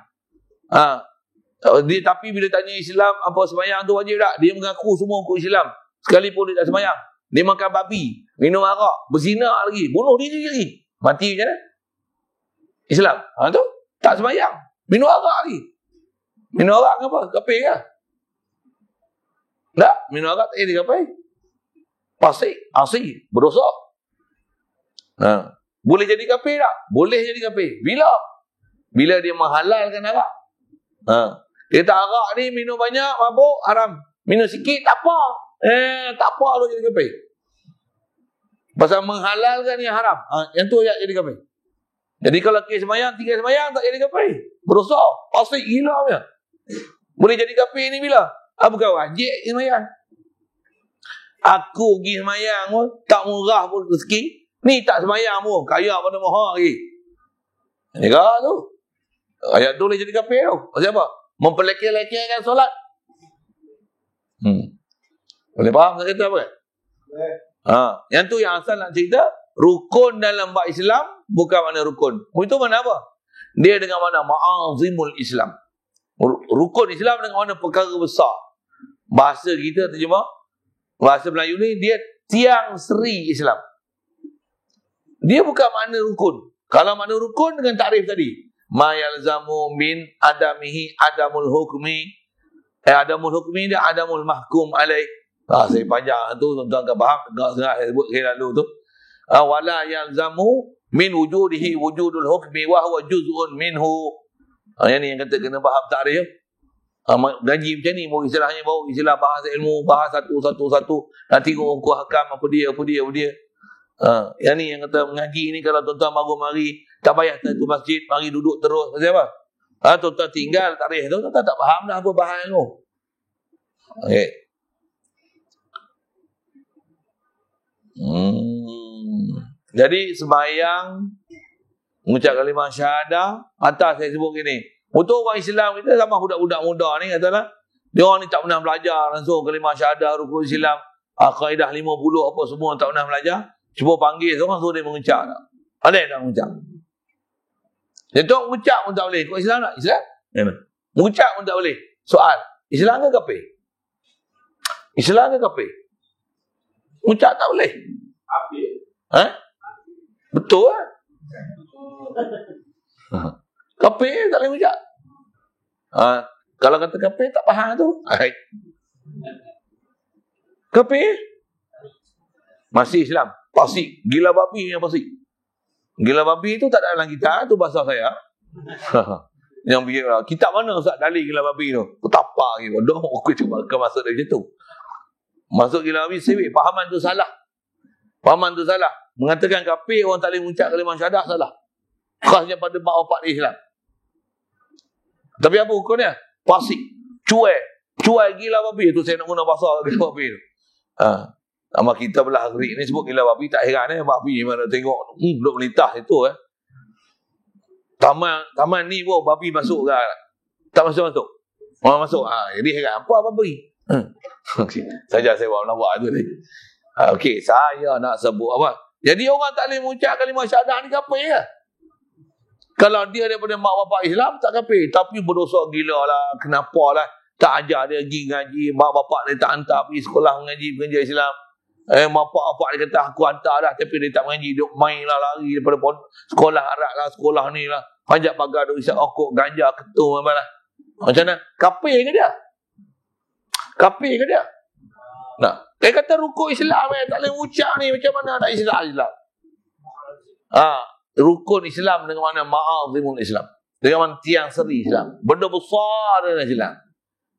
Dia tapi bila tanya Islam apa sembahyang tu wajib tak? Dia mengaku semua rukun Islam sekalipun dia tak sembahyang. Dia makan babi, minum arak, berzina lagi, bunuh diri lagi. Mati macam mana? Islam. Tu tak sembahyang, minum arak lagi. Minum arak apa? Kafir ke? Tak, minum arak tak jadi kafir. Fasik, asli, berdosa. Boleh jadi kafir tak? Boleh jadi kafir. Bila? Bila dia menghalalkan arak. Dia tak arak ni minum banyak, mabuk, haram. Minum sikit, tak apa. Tak apa lu jadi kafir. Pasal menghalalkan yang haram. Yang tu jadi kafir. Jadi kalau kes sembahyang, 3 sembahyang tak jadi kafir. Berdosa. Fasik gila punya. Boleh jadi kafir ni bila? Bukan wajib sembahyang. Aku pergi sembahyang pun, tak murah pun rezeki. Ni tak sembahyang pun, kaya pada mahal lagi. Negara tu. Ayat tu boleh jadi kafir tu. Pasal apa? Memperlekeh-lekehkan solat. Boleh faham saya kata apa? Yang tu yang asal nak cerita, rukun dalam bab Islam bukan makna rukun. Itu mana apa? Dia dengan mana ma'azimul Islam. Rukun Islam dengan mana perkara besar. Bahasa kita terjemah, bahasa Melayu ni dia tiang seri Islam. Dia bukan makna rukun. Kalau makna rukun dengan takrif tadi, ma yalzamu min adamihi adamul hukmi, adamul hukmi dia adamul mahkum alaih. Saya panjang tu, tuan-tuan akan faham. Dengar saya sebut saya lalu tu. Wala yalzamu min wujudihi wujudul hukmi wa huwa juz'un minhu. Yang ni yang kata kena faham takrif. Gaji macam ni, mau istilahnya bawa istilah bahasa ilmu, bahas satu-satu. Nanti hukum hakam apa dia. Yang ni yang kata mengaji ni, kalau tuan-tuan baru mari, tak payah tu masjid, mari duduk terus. Pasal apa? Tuan-tuan tinggal takrif tu, tuan-tuan tak faham dah apa bahas tu. Okay. Jadi sembahyang, mengucap kalimah syahadah, atas saya sebut gini. Untuk orang Islam kita sama budak-budak muda ni katalah, dia orang ni tak pernah belajar langsung kalimah syahadah, rukun Islam, kaedah 50 apa semua tak pernah belajar. Cuba panggil seorang suruh dia mengucap tak? Ada yang tak mengucap? Dia tahu mengucap pun tak boleh. Kau Islam tak? Islam? Mengucap pun tak boleh. Soal, Islam ke kafir? Islam ke kafir? Mengucap tak boleh. Betul lah. Kafir tak boleh mengucap. Kalau kata kafir tak faham tu. Kafir masih Islam. Fasik. Gila babi yang fasik. Gila babi tu tak ada dalam kitab. Tu bahasa saya. Yang biar kitab mana Ustaz dalil gila babi tu? Petapa gitu. Dong aku cuba ke masuk dari situ. Masuk gila babi sewek. Fahaman tu salah. Mengatakan kafir orang tak boleh mengucap kalimah syahadah salah. Khasnya pada mak bapak Islam. Tapi apa hukumnya? Fasik. Cuai gila babi. Itu saya nak guna bahasa gila babi tu. Nama kita belah Agrik ni sebut gila babi, tak heran babi mana tengok duduk melintas itu taman ni pun babi masuk ke tak masuk orang masuk jadi heran apa babi okay. Saja saya buat lawak tu ni. Okey, saya nak sebut apa, jadi orang tak boleh mengucap kalimah syahadah ni kafir ya? Kalau dia daripada mak bapak Islam tak kafir, tapi berdosa gila lah. Kenapa lah tak ajar dia pergi ngaji, mak bapak dia tak hantar pergi sekolah mengajar Islam. Mak bapak dia kata aku hantar dah, tapi dia tak mengaji, dia main lah, lari daripada sekolah Arab lah, sekolah ni lah, panjat pagar, duk isap okok, ganja, ketum apa lah. Macam mana? Kafir ke dia? Nah, dia kata rukun Islam tak boleh ucap ni, macam mana tak Islam? Rukun Islam dengan mana ma'azimul Islam, dengan mana tiang seri Islam, benda besar dengan Islam.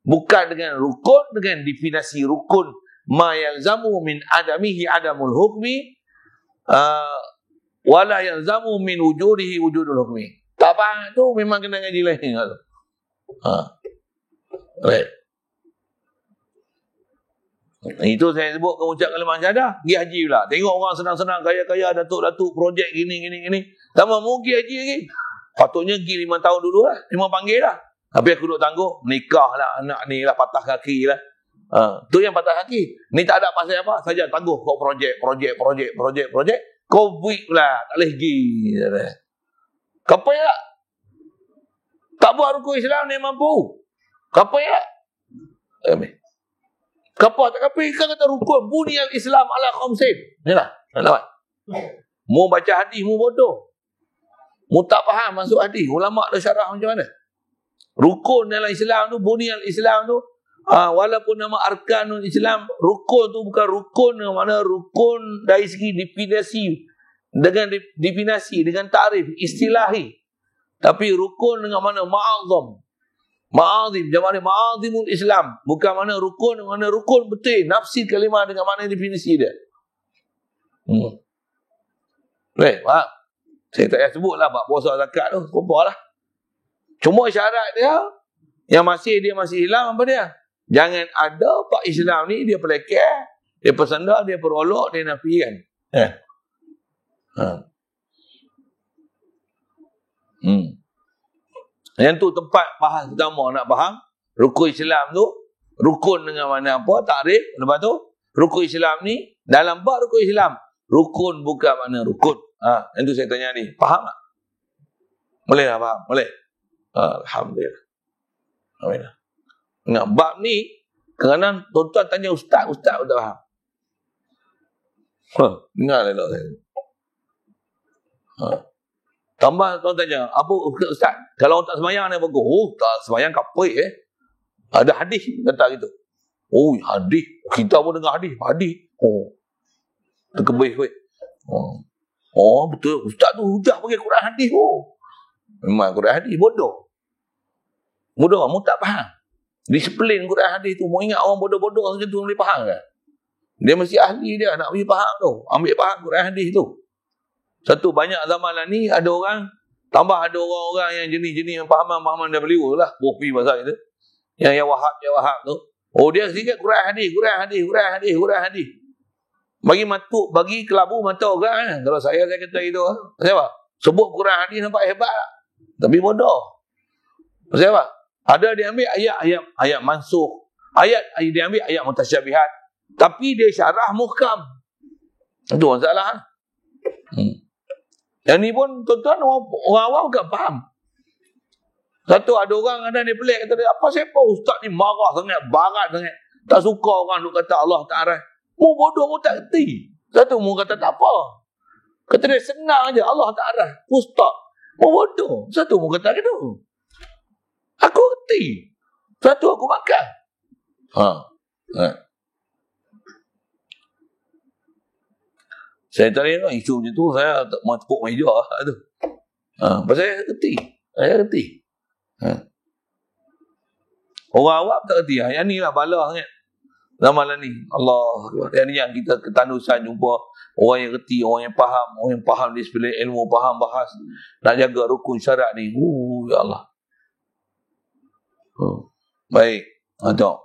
Bukan dengan rukun, dengan definisi rukun ma yalzamu min adamihi adamul hukmi wala yalzamu min wujudihi wujudul hukmi. Tak faham tu memang kena ngaji lain. Baik. Itu saya sebut kau ucap kalimah syahadah, pergi haji pula. Tengok orang senang-senang, kaya-kaya, datuk-datuk, projek gini. Tak mau pergi haji lagi. Patutnya pergi 5 tahun dulu lah. Memang panggil lah. Tapi aku duduk tangguh, nikah lah, anak ni lah, patah kaki lah. Tu yang patah kaki. Ni tak ada pasal apa, saja tangguh kau projek. Kau buik lah, tak boleh pergi. Kapa ya? Tak buat rukun Islam ni mampu. Kapa ya? Kapa tak kapa, kan kata rukun bunyal Islam ala khamsin. Inilah, nak mu baca hadis mu bodoh. Mu tak faham masuk hadis. Ulama dah syarah macam mana? Rukun dalam Islam tu, bunyal Islam tu, walaupun nama arkanul Islam, rukun tu bukan rukun yang mana rukun dari segi definisi, dengan tarif istilahi, tapi rukun dengan mana ma'azim, jamaah ma'azimul Islam, bukan mana rukun betul nafsi kalimah dengan mana definisi dia. Baik, faham? Saya tak payah sebut lah bab puasa zakat tu, lah. Cuma syarat dia yang dia masih Islam apa dia? Jangan ada pak Islam ni dia pelekeh, dia pesanda, dia perolok, dia nafikan. Yang tu tempat bahas pertama nak faham rukun Islam tu, rukun dengan mana apa, takrif, lepas tu rukun Islam ni, dalam bab rukun Islam, rukun bukan makna rukun. Yang tu saya tanya ni, faham tak? Boleh tak faham? Boleh? Alhamdulillah. Alhamdulillah. Nah, bab ni, kerana tuan-tuan tanya ustaz tak faham. Dengar lah saya. Tambah tuan tanya, apa ustaz? Kalau tak semayang ni bagus. Tak semayang kapit Ada hadis kata gitu. Hadis. Kita pun dengar hadis. Terkebih kot. Betul. Ustaz tu hujah pakai Quran hadis. Memang Quran hadis bodoh. Bodoh, kamu tak faham. Disiplin Quran hadis tu. Mau ingat orang bodoh-bodoh macam tu boleh faham kan? Dia mesti ahli dia nak pergi faham tu. Ambil faham Quran hadis tu. Satu, banyak zaman lah ni ada orang, tambah ada orang-orang yang jenis-jenis pahaman dah beliau lah. Bopi pasal itu. Yang wahab tu. Dia sikit Quran hadis. Bagi kelabu mata orang. Kalau saya kata itu. Kenapa? Sebut Quran hadis nampak hebat lah. Tapi bodoh. Kenapa? Ada dia ambil ayat mansuh. Dia ambil ayat mutasyabihat. Tapi dia syarah muhkam. Itu masalah. Yang ni pun tuan-tuan orang awam bukan faham. Satu ada orang ada dia pelik kata dia, apa siapa ustaz ni marah sangat, barat sangat. Tak suka orang duk kata Allah Ta'ala. Mu bodoh mu tak kerti. Satu mu kata tak apa. Kata dia senang aja Allah Ta'ala. Ustaz. Mu bodoh. Satu mu kata gitu. Aku kerti. Satu aku makan. Saya tadi isu macam tu, saya tak mahu tepuk meja tu. Pasal saya kerti. Orang awam tak kerti. Yang ni lah bala sangat. Zaman ni. Allah. Yang ni yang kita ketanusan jumpa orang yang kerti, orang yang faham disiplin ilmu, faham bahas. Nak jaga rukun syarat ni. Ya Allah. Baik.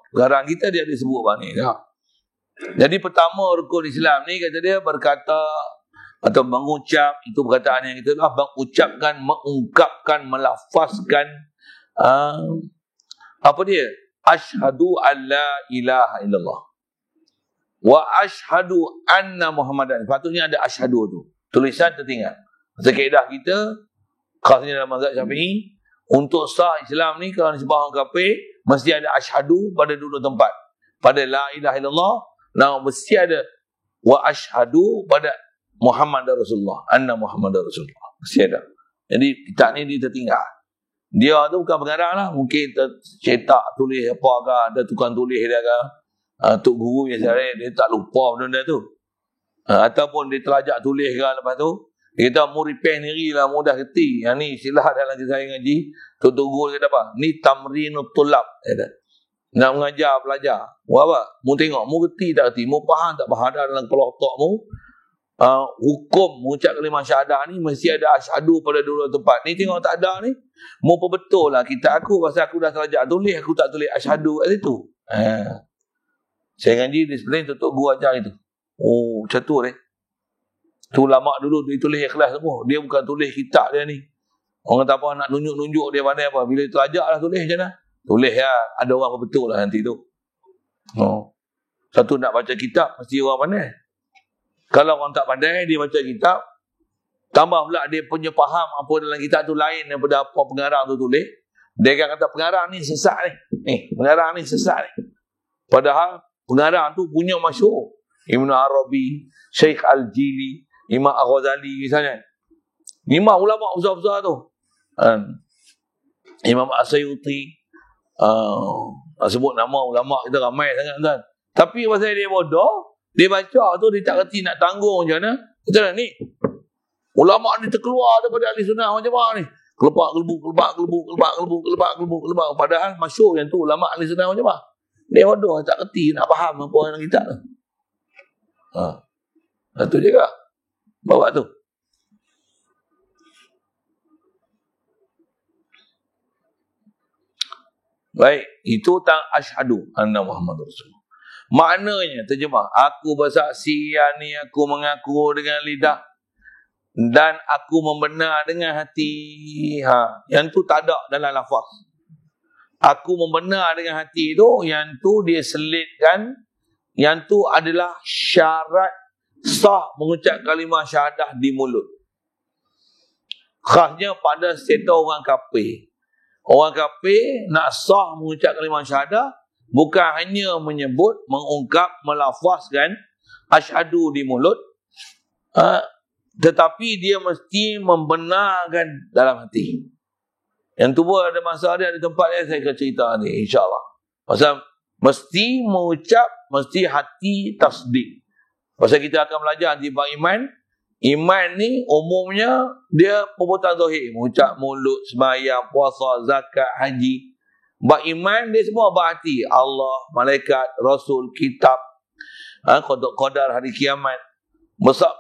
Garang kita dia disebut apa ni. Jadi pertama rukun Islam ni kata dia berkata atau mengucap, itu perkataan yang kita lah, mengucapkan, mengungkapkan, melafazkan apa dia? Asyhadu an la ilaha illallah wa asyhadu anna Muhammadan. Patutnya ada asyhadu tu. Tulisan tertinggal. Macam kaedah kita khasnya dalam mazhab Syafi'i, untuk sah Islam ni kalau disebut orang kafir mesti ada asyhadu pada dua tempat. Pada la ilaha illallah, mesti ada wa asyhadu pada Muhammad Rasulullah, anna Muhammad Rasulullah. Mesti ada. Jadi kitab ni dia tertinggal. Dia tu bukan pengarang lah. Mungkin cetak tulis apa ke, ada tukang tulis dia ke. Tok guru yang saya dia tak lupa benda tu. Ataupun dia telajak tulis ke lepas tu. Dia kata mu repair diri lah, mudah kerti. Yang ni silah dalam saya ngaji. Tok guru kata apa? Ni tamrinut tulab. Nak mengajar pelajar. Apa? Mu tengok, mu kerti tak kerti, mu faham tak faham dalam kepala otak mu. Hukum mengucap kalimah syahadah ni mesti ada asyhadu pada dua tempat. Ni tengok tak ada ni. Mu betul lah kita aku pasal aku dah terajak tulis, aku tak tulis asyhadu kat situ. Saya ngaji disiplin tutup guru ajar itu. Macam tu ni. Tu lama dulu dia tulis ikhlas semua. Dia bukan tulis kitab dia ni. Orang kata apa nak nunjuk dia pandai apa. Bila terajak lah tulis macam mana. Tulis ya, ada orang betul lah nanti tu. Satu nak baca kitab, mesti orang pandai. Kalau orang tak pandai, dia baca kitab, tambah pula dia punya faham apa dalam kitab tu lain daripada apa pengarang tu tulis. Dia akan kata pengarang ni sesat ni. Pengarang ni sesat ni. Padahal pengarang tu punya masyhur. Ibn Arabi, Syekh Al-Jili, Imam Al-Ghazali misalnya. Imam ulama besar-besar tu. Imam As-Sayuti. Sebut nama ulama kita ramai sangat kan. Tapi pasal dia bodoh, dia baca tu dia tak kerti nak tanggung macam mana. Kita ni ulama ni terkeluar daripada ahli sunnah macam mana ni. Kelepak kelebuk. Padahal masyhur yang tu ulama ahli sunnah macam mana. Dia bodoh tak kerti nak faham apa yang kita tu. Satu juga bawa tu. Baik, itu tang asyhadu anna Muhammad Rasulullah. Maknanya terjemah, aku bersaksi yang ni aku mengaku dengan lidah dan aku membenar dengan hati. Yang tu tak ada dalam lafaz. Aku membenar dengan hati tu, yang tu dia selitkan Yang tu adalah syarat sah mengucap kalimah syahadah di mulut. Khasnya pada settle orang kafir. Orang kafir nak sah mengucap kalimah syahadah bukan hanya menyebut, mengungkap, melafazkan asyhadu di mulut, tetapi dia mesti membenarkan dalam hati. Yang tu pun ada masa dia, ada tempat dia saya akan cerita ni, insyaAllah. Pasal mesti mengucap, mesti hati tasdik. Pasal kita akan belajar nanti bab iman. Iman ni umumnya dia perbuatan zahir, mengucap mulut, sembahyang, puasa, zakat, haji. Bab iman dia semua bab hati. Allah, malaikat, rasul, kitab, qadar hari kiamat.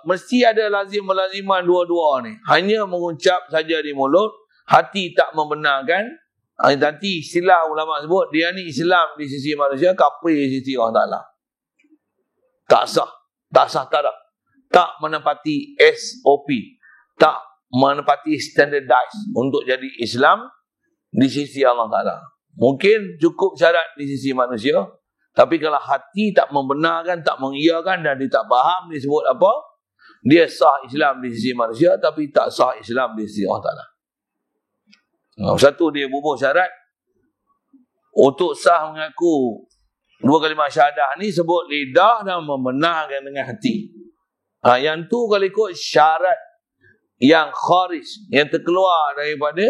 Mesti ada lazim-laziman dua-dua ni. Hanya mengucap saja di mulut, hati tak membenarkan. Nanti istilah ulama sebut dia ni Islam di sisi manusia, kafir di sisi Allah Ta'ala. Tak sah. Tak sah taraf. Tak menepati SOP. Tak menepati standardized untuk jadi Islam di sisi Allah Ta'ala. Mungkin cukup syarat di sisi manusia, tapi kalau hati tak membenarkan, tak mengiyakan dan dia tak faham dia sebut apa, dia sah Islam di sisi manusia tapi tak sah Islam di sisi Allah Ta'ala. Satu, dia bubuh syarat. Untuk sah mengaku dua kalimah syahadah ni sebut lidah dan membenarkan dengan hati. Yang tu kalau ikut syarat yang kharij, yang terkeluar daripada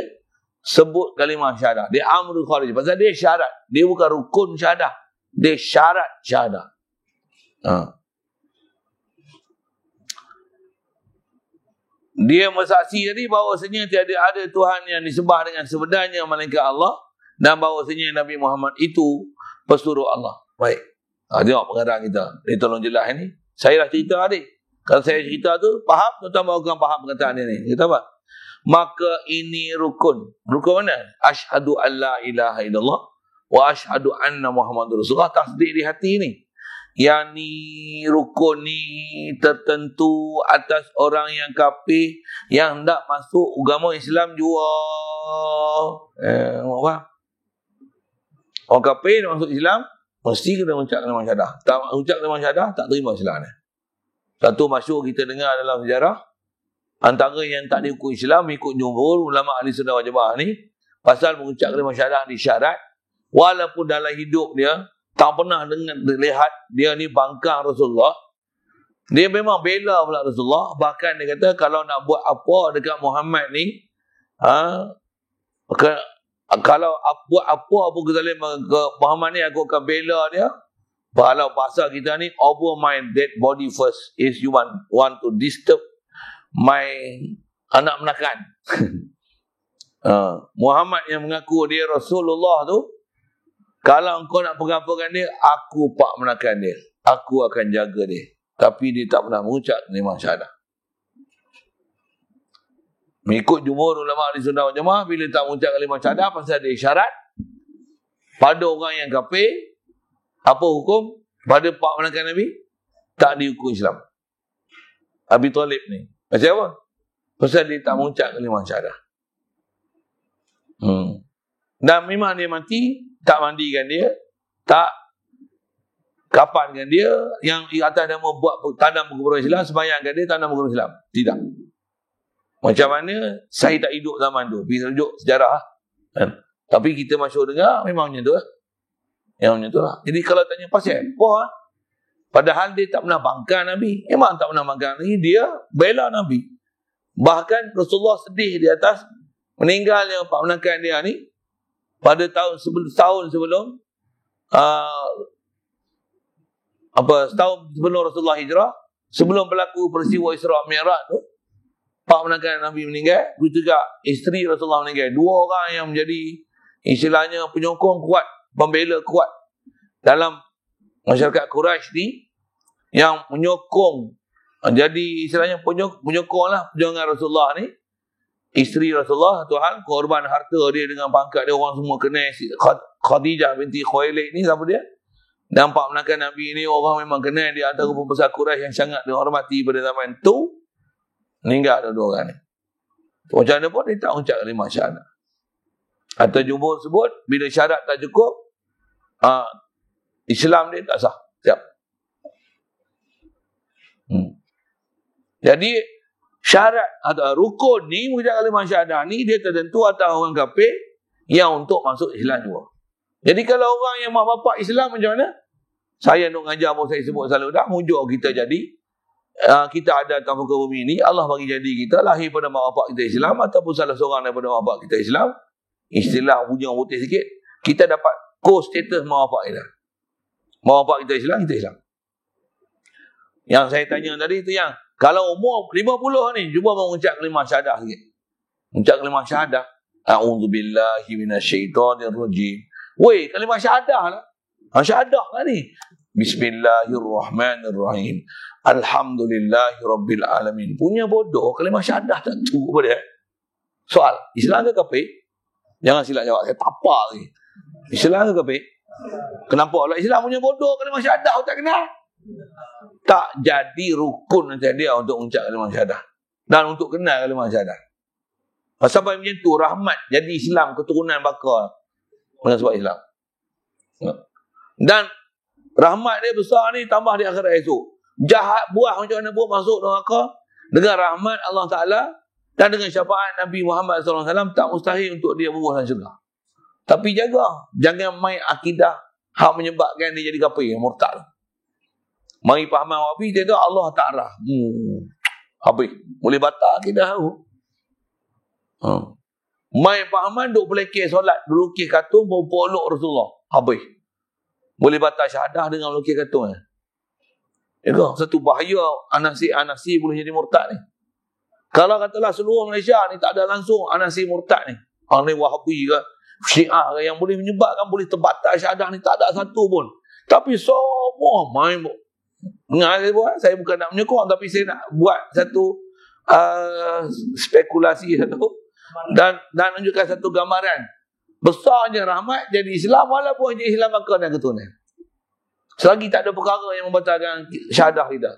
sebut kalimah syahadah. Dia amrul kharij. Pasal dia syarat. Dia bukan rukun syahadah. Dia syarat syahadah. Dia bersaksi tadi bahawasanya tiada ada Tuhan yang disembah dengan sebenarnya melainkan Allah, dan bahawasanya Nabi Muhammad itu pesuruh Allah. Baik. Tengok pengarang kita. Dia tolong jelas ni. Saya dah cerita tadi. Kalau saya cerita tu, faham? Tuan-tuan barukan faham perkataan dia ni. Kata apa? Maka ini rukun. Rukun mana? Asyhadu an la ilaha illallah wa asyhadu anna Muhammadur Rasulullah. Tasdik di hati ni. Yang ni rukun ni tertentu atas orang yang kafir yang hendak masuk agama Islam juga. Apa? Orang kafir nak masuk Islam mesti kena ucap kalimah syahadah. Tak ucap kalimah syahadah tak terima Islam ni. Satu masyhur kita dengar dalam sejarah, antara yang tak dihukum Islam ikut jumhur ulama ahli sunnah wal jamaah ni pasal mengucap kalimah syahadah ni syarat, walaupun dalam hidup dia tak pernah lihat dia ni bangkang Rasulullah. Dia memang bela pula Rasulullah. Bahkan dia kata kalau nak buat apa dekat Muhammad ni, kalau buat apa pun kezalim ke Muhammad ni, aku akan bela dia. Kalau bahasa kita ni, over my dead body first is you want to disturb my anak menakan. Muhammad yang mengaku dia Rasulullah tu, kalau engkau nak pegang-pegang dia, aku pak menakan dia. Aku akan jaga dia. Tapi dia tak pernah mengucap kalimah syahadah. Mengikut jumhur ulama ahli sunnah wal jamaah, bila tak mengucap kalimah syahadah pasal dia syarat, pada orang yang kafir, apa hukum? Pada pak menakan Nabi, tak dihukum Islam. Abi Talib ni. Macam apa? Pasal dia tak mengucap kalimah syahadah. Dan memang dia mati, tak mandikan dia, tak kapankan dia, yang atas nama buat tanam perkumpulan Islam, sembahyangkan dia tanam perkumpulan Islam. Tidak. Macam mana saya tak hidup zaman tu, pergi rujuk sejarah. Tapi kita masyhur dengar memang macam tu lah. Yang macam tu lah. Jadi kalau tanya pasal apa, padahal dia tak pernah bangkang Nabi. Memang tak pernah bangkang Nabi, dia bela Nabi. Bahkan Rasulullah sedih di atas meninggalnya pak menakan dia ni pada tahun sebelum setahun sebelum Rasulullah hijrah, sebelum berlaku peristiwa Isra Mi'raj tu, pak menakan Nabi meninggal, begitu juga isteri Rasulullah meninggal. Dua orang yang menjadi istilahnya penyokong kuat, pembela kuat dalam masyarakat Quraisy ni, yang menyokong, jadi istilahnya penyokong lah perjuangan Rasulullah ni. Isteri Rasulullah, Tuhan, korban harta dia dengan pangkat dia, orang semua kenal. Khadijah binti Khuwailid ni, siapa dia? Dan pak menakan Nabi ni, orang memang kenal dia, antara pembesar Quraisy yang sangat dihormati pada zaman tu. Meninggal dua orang ni. Macam mana pun dia tak ucap kalimah syahadah. Atau jumhur sebut, bila syarat tak cukup, Islam dia tak sah. Siap. Jadi syarat atau rukun ni mengucap kalimah syahadah ni dia tertentu atas orang kafir yang untuk masuk Islam juga. Jadi kalau orang yang mak bapak Islam macam mana? Saya nak mengajar pun saya sebut selalu dah, mujuk kita jadi kita ada atas muka bumi ni, Allah bagi jadi kita lahir pada mak bapak kita Islam ataupun salah seorang daripada mak bapak kita Islam. Istilah hujung putih sikit, kita dapat co-status mak bapak kita. Mak bapak kita Islam, kita Islam. Yang saya tanya tadi tu yang kalau umur 50 ni, cuba mengucap kalimah syahadah sikit. Mengucap kalimah syahadah. A'udzubillahi minasyaitonirrajim. Weh, kalimah syahadah lah. Syahadah lah ni. Bismillahirrahmanirrahim. Alhamdulillahirabbil alamin. Punya bodoh kalimah syahadah tak tu apa dia? Soal, Islam ke kafir? Jangan silap jawab. Saya tapak ni. Islam ke kafir? Kenapa Allah Islam punya bodoh kalimah syahadah tak kenal? Tak jadi rukun macam dia untuk mengucap kalimah syahadah dan untuk kenal kalimah syahadah. Sampai macam tu rahmat jadi Islam keturunan bakal dengan sebab Islam. Dan rahmat dia besar ni tambah di akhirat esok. Jahat buah macam mana buat masuk neraka dengan rahmat Allah Ta'ala dan dengan syafaat Nabi Muhammad SAW tak mustahil untuk dia berbuah dalam syurga. Tapi jangan main akidah hak menyebabkan dia jadi kafir, murtad. Mari fahaman Wahabi, dia kata Allah tak arah. Habis. Boleh batal akidah tu. Mari fahaman duk pelekeh solat, duk lukis kartun, peluk Rasulullah. Habis. Boleh batal syahadah dengan lukis kartun. Satu bahaya anasi boleh jadi murtad ni. Kalau katalah seluruh Malaysia ni tak ada langsung anasi murtad ni. Ni Wahabi ke, Syiah ke yang boleh menyebabkan boleh terbatal syahadah ni tak ada satu pun. Tapi semua main saya bukan nak menyokong tapi saya nak buat satu spekulasi satu dan menunjukkan satu gambaran besarnya rahmat jadi Islam walaupun jadi Islam maka dan keturunan. Selagi tak ada perkara yang membatalkan syahadah kita.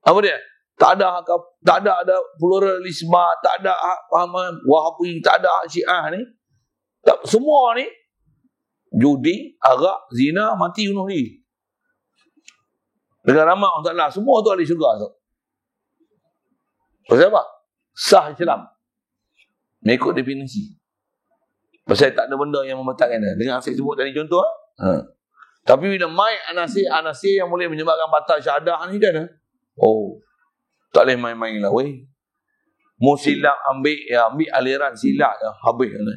Apa dia? Tak ada pluralisme, tak ada pahaman Wahabi, tak ada Syiah ni. Tak, semua ni judi, arak, zina, mati bunuh diri. Dengan rahmat Allah Ta'ala, semua tu ahli syurga tu. Pasal apa? Sah Islam. Mengikut definisi. Pasal tak ada benda yang membatalkan dia. Dengan saya sebut tadi contoh. Tapi bila mai anasir yang boleh menyebabkan batal syahadah ni kan. Tak boleh main-main lah weh. Mu silap ambil aliran silap je. Habis kan.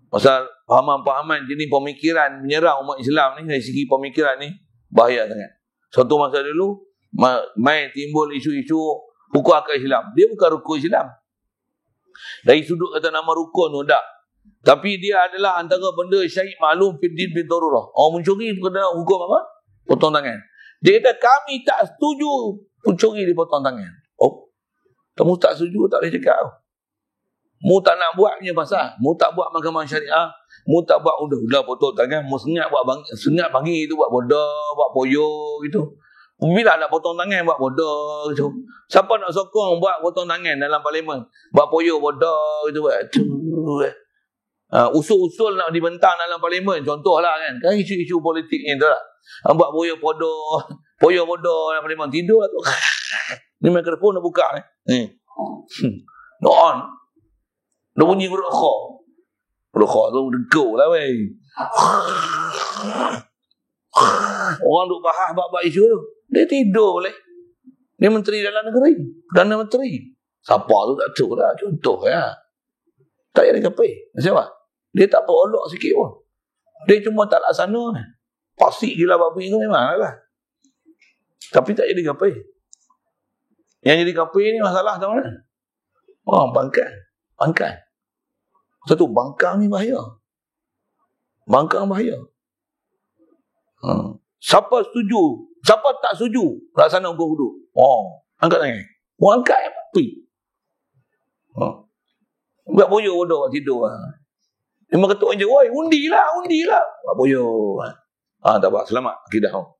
Pasal pahaman-pahaman jenis pemikiran menyerang umat Islam ni dari segi pemikiran ni bahaya sangat. Suatu masa dulu mai timbul isu-isu hukum akal Islam. Dia bukan rukun Islam. Dari sudut kata nama rukun tu tak. Tapi dia adalah antara benda syait maklum fiddin bin darurah. Orang mencuri kena hukum apa? Potong tangan. Dia kata kami tak setuju pencuri dipotong tangan. Kamu tak setuju tak boleh cakap. Mu tak nak buat punya pasal. Mu tak buat mahkamah syariah. Mu tak buat udah potong tangan. Mu sengat pagi itu buat bodoh, buat poyo gitu. Bila nak potong tangan buat bodoh gitu. Siapa nak sokong buat potong tangan dalam parlimen? Buat poyo bodoh gitu buat. Usul-usul nak dibentang dalam parlimen contohlah kan. Kan isu-isu politik ni tu lah. Buat poyo bodoh dalam parlimen tidur tu. Ni mikrofon dah buka ni. No on. Dah bunyi berokok. Berokok tu degau lah weh. Orang duk bahas bab-bab isu tu. Dia tidur boleh. Dia menteri dalam negeri. Perdana Menteri. Siapa tu tak tahu lah. Contoh ya. Tak ada kafir. Siapa? Dia tak berolok sikit pun. Dia cuma tak laksana. Pasti je lah babi tu memang lah. Tapi tak jadi kafir. Yang jadi kafir ni masalah tahu mana? Bangkang. Satu, bangkang ni bahaya. Bangkang bahaya. Siapa setuju? Siapa tak setuju? Laksana hukum wuduk. Angkat tangan. Angkat api. Buat boyo bodoh tidur. Memang ketuk je. Woi, undilah. Buat boyo. Tak apa. Selamat. Akidah kau.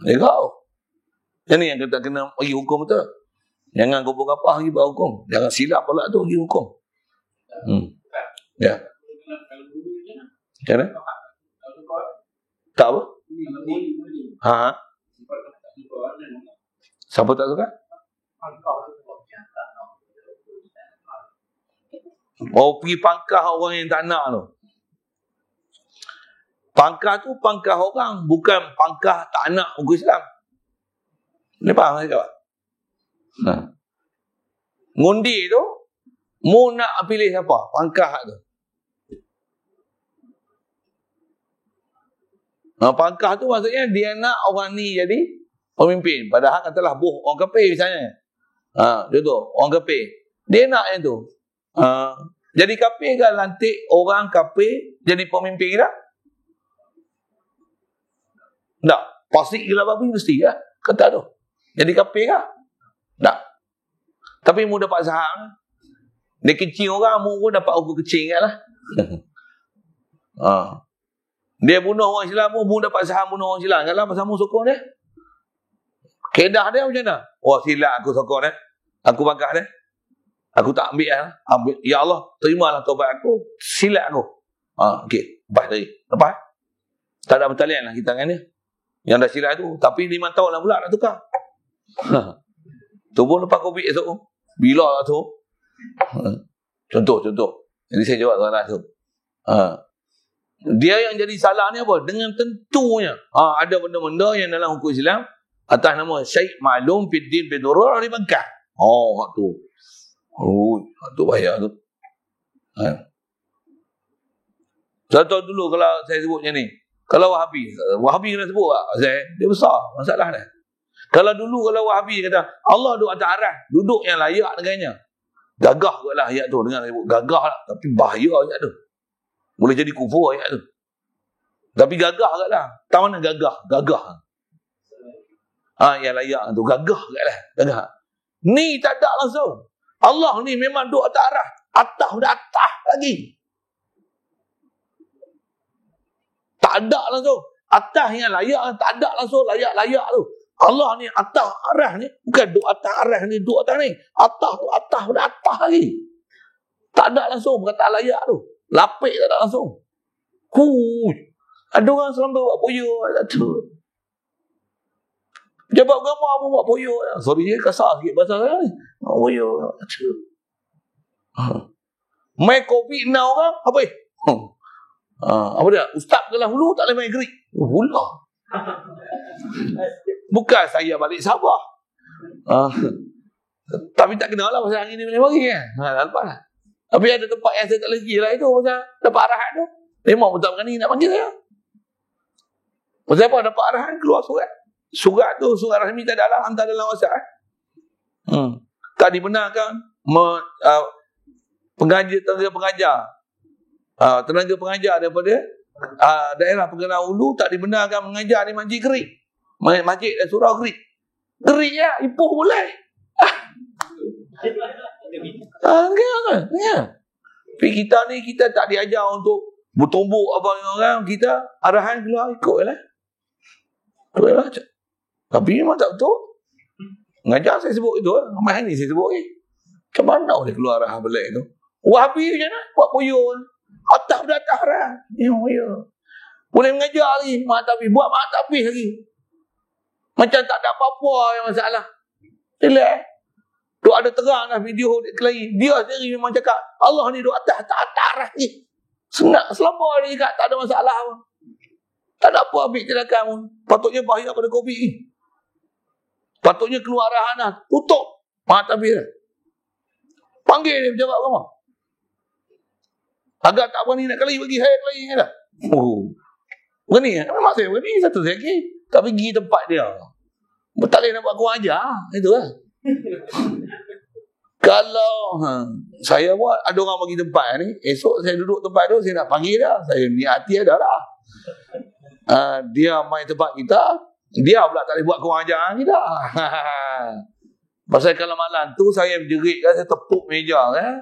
Dia kau. Yang ni yang kita kena bagi hukum betul. Jangan kopong-kapah lagi buat hukum. Jangan silap pula tu bagi hukum. Ya. Macam mana? Tak apa? Siapa tak suka? Oh, pergi pangkah orang yang tak nak tu. Pangkah tu pangkah orang, bukan pangkah tak nak hukum Islam. Ni faham tak kawan? Ngundi tu, mu nak pilih siapa? Pangkah tu. Pangkah tu maksudnya dia nak orang ni jadi pemimpin. Padahal katalah orang kafir misalnya. Contoh, orang kafir. Dia nak yang tu. Jadi kafir kan lantik orang kafir jadi pemimpin kita? Tak. Pasti gila babi mesti kan? Kata tu. Jadi kafir kan? Tak. Tapi mu dapat saham. Dia kecil orang, mu pun dapat hukum kecil kan lah. Dia bunuh orang Islam, mu dapat saham bunuh orang Islam kan lah. Pasal mu sokong dia. Kedah dia macam mana? Oh, silap aku sokong dia. Aku bangkah dia. Aku tak ambil lah. Ya Allah, terimalah taubat aku. Silap aku. Okey. Lepas tadi. Lepas. Tak ada bertalian lah kita dengan dia. Yang dah silap tu. Tapi 5 tahun lah pula nak tukar. Tu pun lepas COVID esok. Bila lah tu? Contoh. Jadi saya jawab soalan tu. Dia yang jadi salah ni apa? Dengan tentunya. Ada benda-benda yang dalam hukum Islam atas nama Syekh Ma'lum Fiddin bin Durur dibangkang. Hak tu. Hak tu bahaya tu. Saya tahu dulu kalau saya sebut macam ni. Kalau Wahabi kena sebut tak? Dia besar masalah dia. Kalau dulu kalau Wahabi kata Allah duduk atas arah, duduk yang layak dengannya. Gagah kot lah ayat tu. Dengar sebut gagah lah. Tapi bahaya ayat tu. Boleh jadi kufur ayat tu. Tapi gagah kot lah. Tahu mana gagah? Gagah. Yang layak tu. Gagah kot lah. Gagah. Ni tak ada langsung. Allah ni memang duduk atas arah. Atas lagi. Tak ada langsung. Atas yang layak, tak ada langsung layak tu. Allah ni atas arah ni. Bukan duduk atas arah ni, duduk atas ni. Atas tu, atas lagi. Tak ada langsung perkataan layak tu. Lapik tak ada langsung. Ada orang selalu buat poyo. Pejabat agama pun buat poyo. Sorry, kasar sikit bahasa saya ni. Poyo. Main kopi now orang, apa apa dia? Ustaz kelas hulu tak boleh main gerik. Pula. Bukan saya balik Sabah. Tapi tak kenal lah pasal hari ni boleh bagi kan. Lepas lah. Tapi ada tempat yang saya tak lagi lah itu pasal dapat arahan tu. Memang pun tak berani nak panggil saya. Pasal apa? Dapat arahan keluar surat. Surat tu, surat rasmi tak ada lah. Hantar dalam WhatsApp. Tak dibenarkan tenaga pengajar daripada daerah Perkenan Hulu tak dibenarkan mengajar di Masjid Gerik. Masjid dan surau Gerik. Gerik ya, Ipoh boleh. Tapi kita ni, kita tak diajar untuk bertumbuk apa orang. Kita arahan keluar ikut lah. Tapi memang tak betul. Mengajar saya sebut itu. Ramai ni saya sebut macam mana boleh keluar arahan belik tu? Wahabi macam mana? Buat poyo. Atas arah. Boleh mengajar lagi. Tapi buat tapi lagi. Macam tak ada apa-apa yang masalah. Relax. Duk ada terang lah video kelahi. Dia sendiri memang cakap Allah ni duk atas arah ni. Senang. Selama dia cakap tak ada masalah pun. Tak ada apa ambil tindakan pun. Patutnya bahaya pada COVID ni. Patutnya keluar arahan lah. Tutup. Tapi panggil dia pejabat agama. Agak tak berani nak kelahi bagi saya kelahi dah. Berani. Memang saya berani. Satu saya pergi. Tak pergi tempat dia. Tak boleh nak buat kurang ajar. Itu lah. Kalau saya buat, ada orang bagi tempat ni, esok saya duduk tempat tu, saya nak panggil dia. Saya ni hati ada lah. Dia main tempat kita, dia pula tak boleh buat kurang ajar kita. Pasal kalau malam tu saya berjerit kan, saya tepuk meja kan.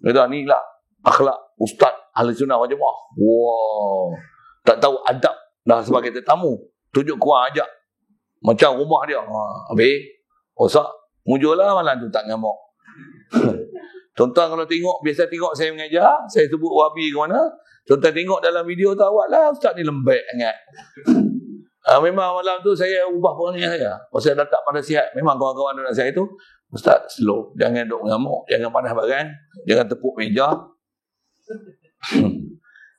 Kata ni lah akhlak Ustaz Ahli Sunnah wal Jamaah. Wow. Tak tahu adab dah sebagai tetamu. Tunjuk kurang ajar. Macam rumah dia. Habis. Ustaz, muncullah malam tu tak ngamuk. Tuan-tuan kalau tengok, biasa tengok saya mengajar, saya sebut Wahabi ke mana, tuan-tuan tengok dalam video tu awak lah, Ustaz ni lembek sangat. Memang malam tu saya ubah perangai saya. Pasal dah tak pada sihat. Memang kawan-kawan anak saya tu, Ustaz, slow. Jangan duk mengamuk. Jangan panas badan. Jangan tepuk meja.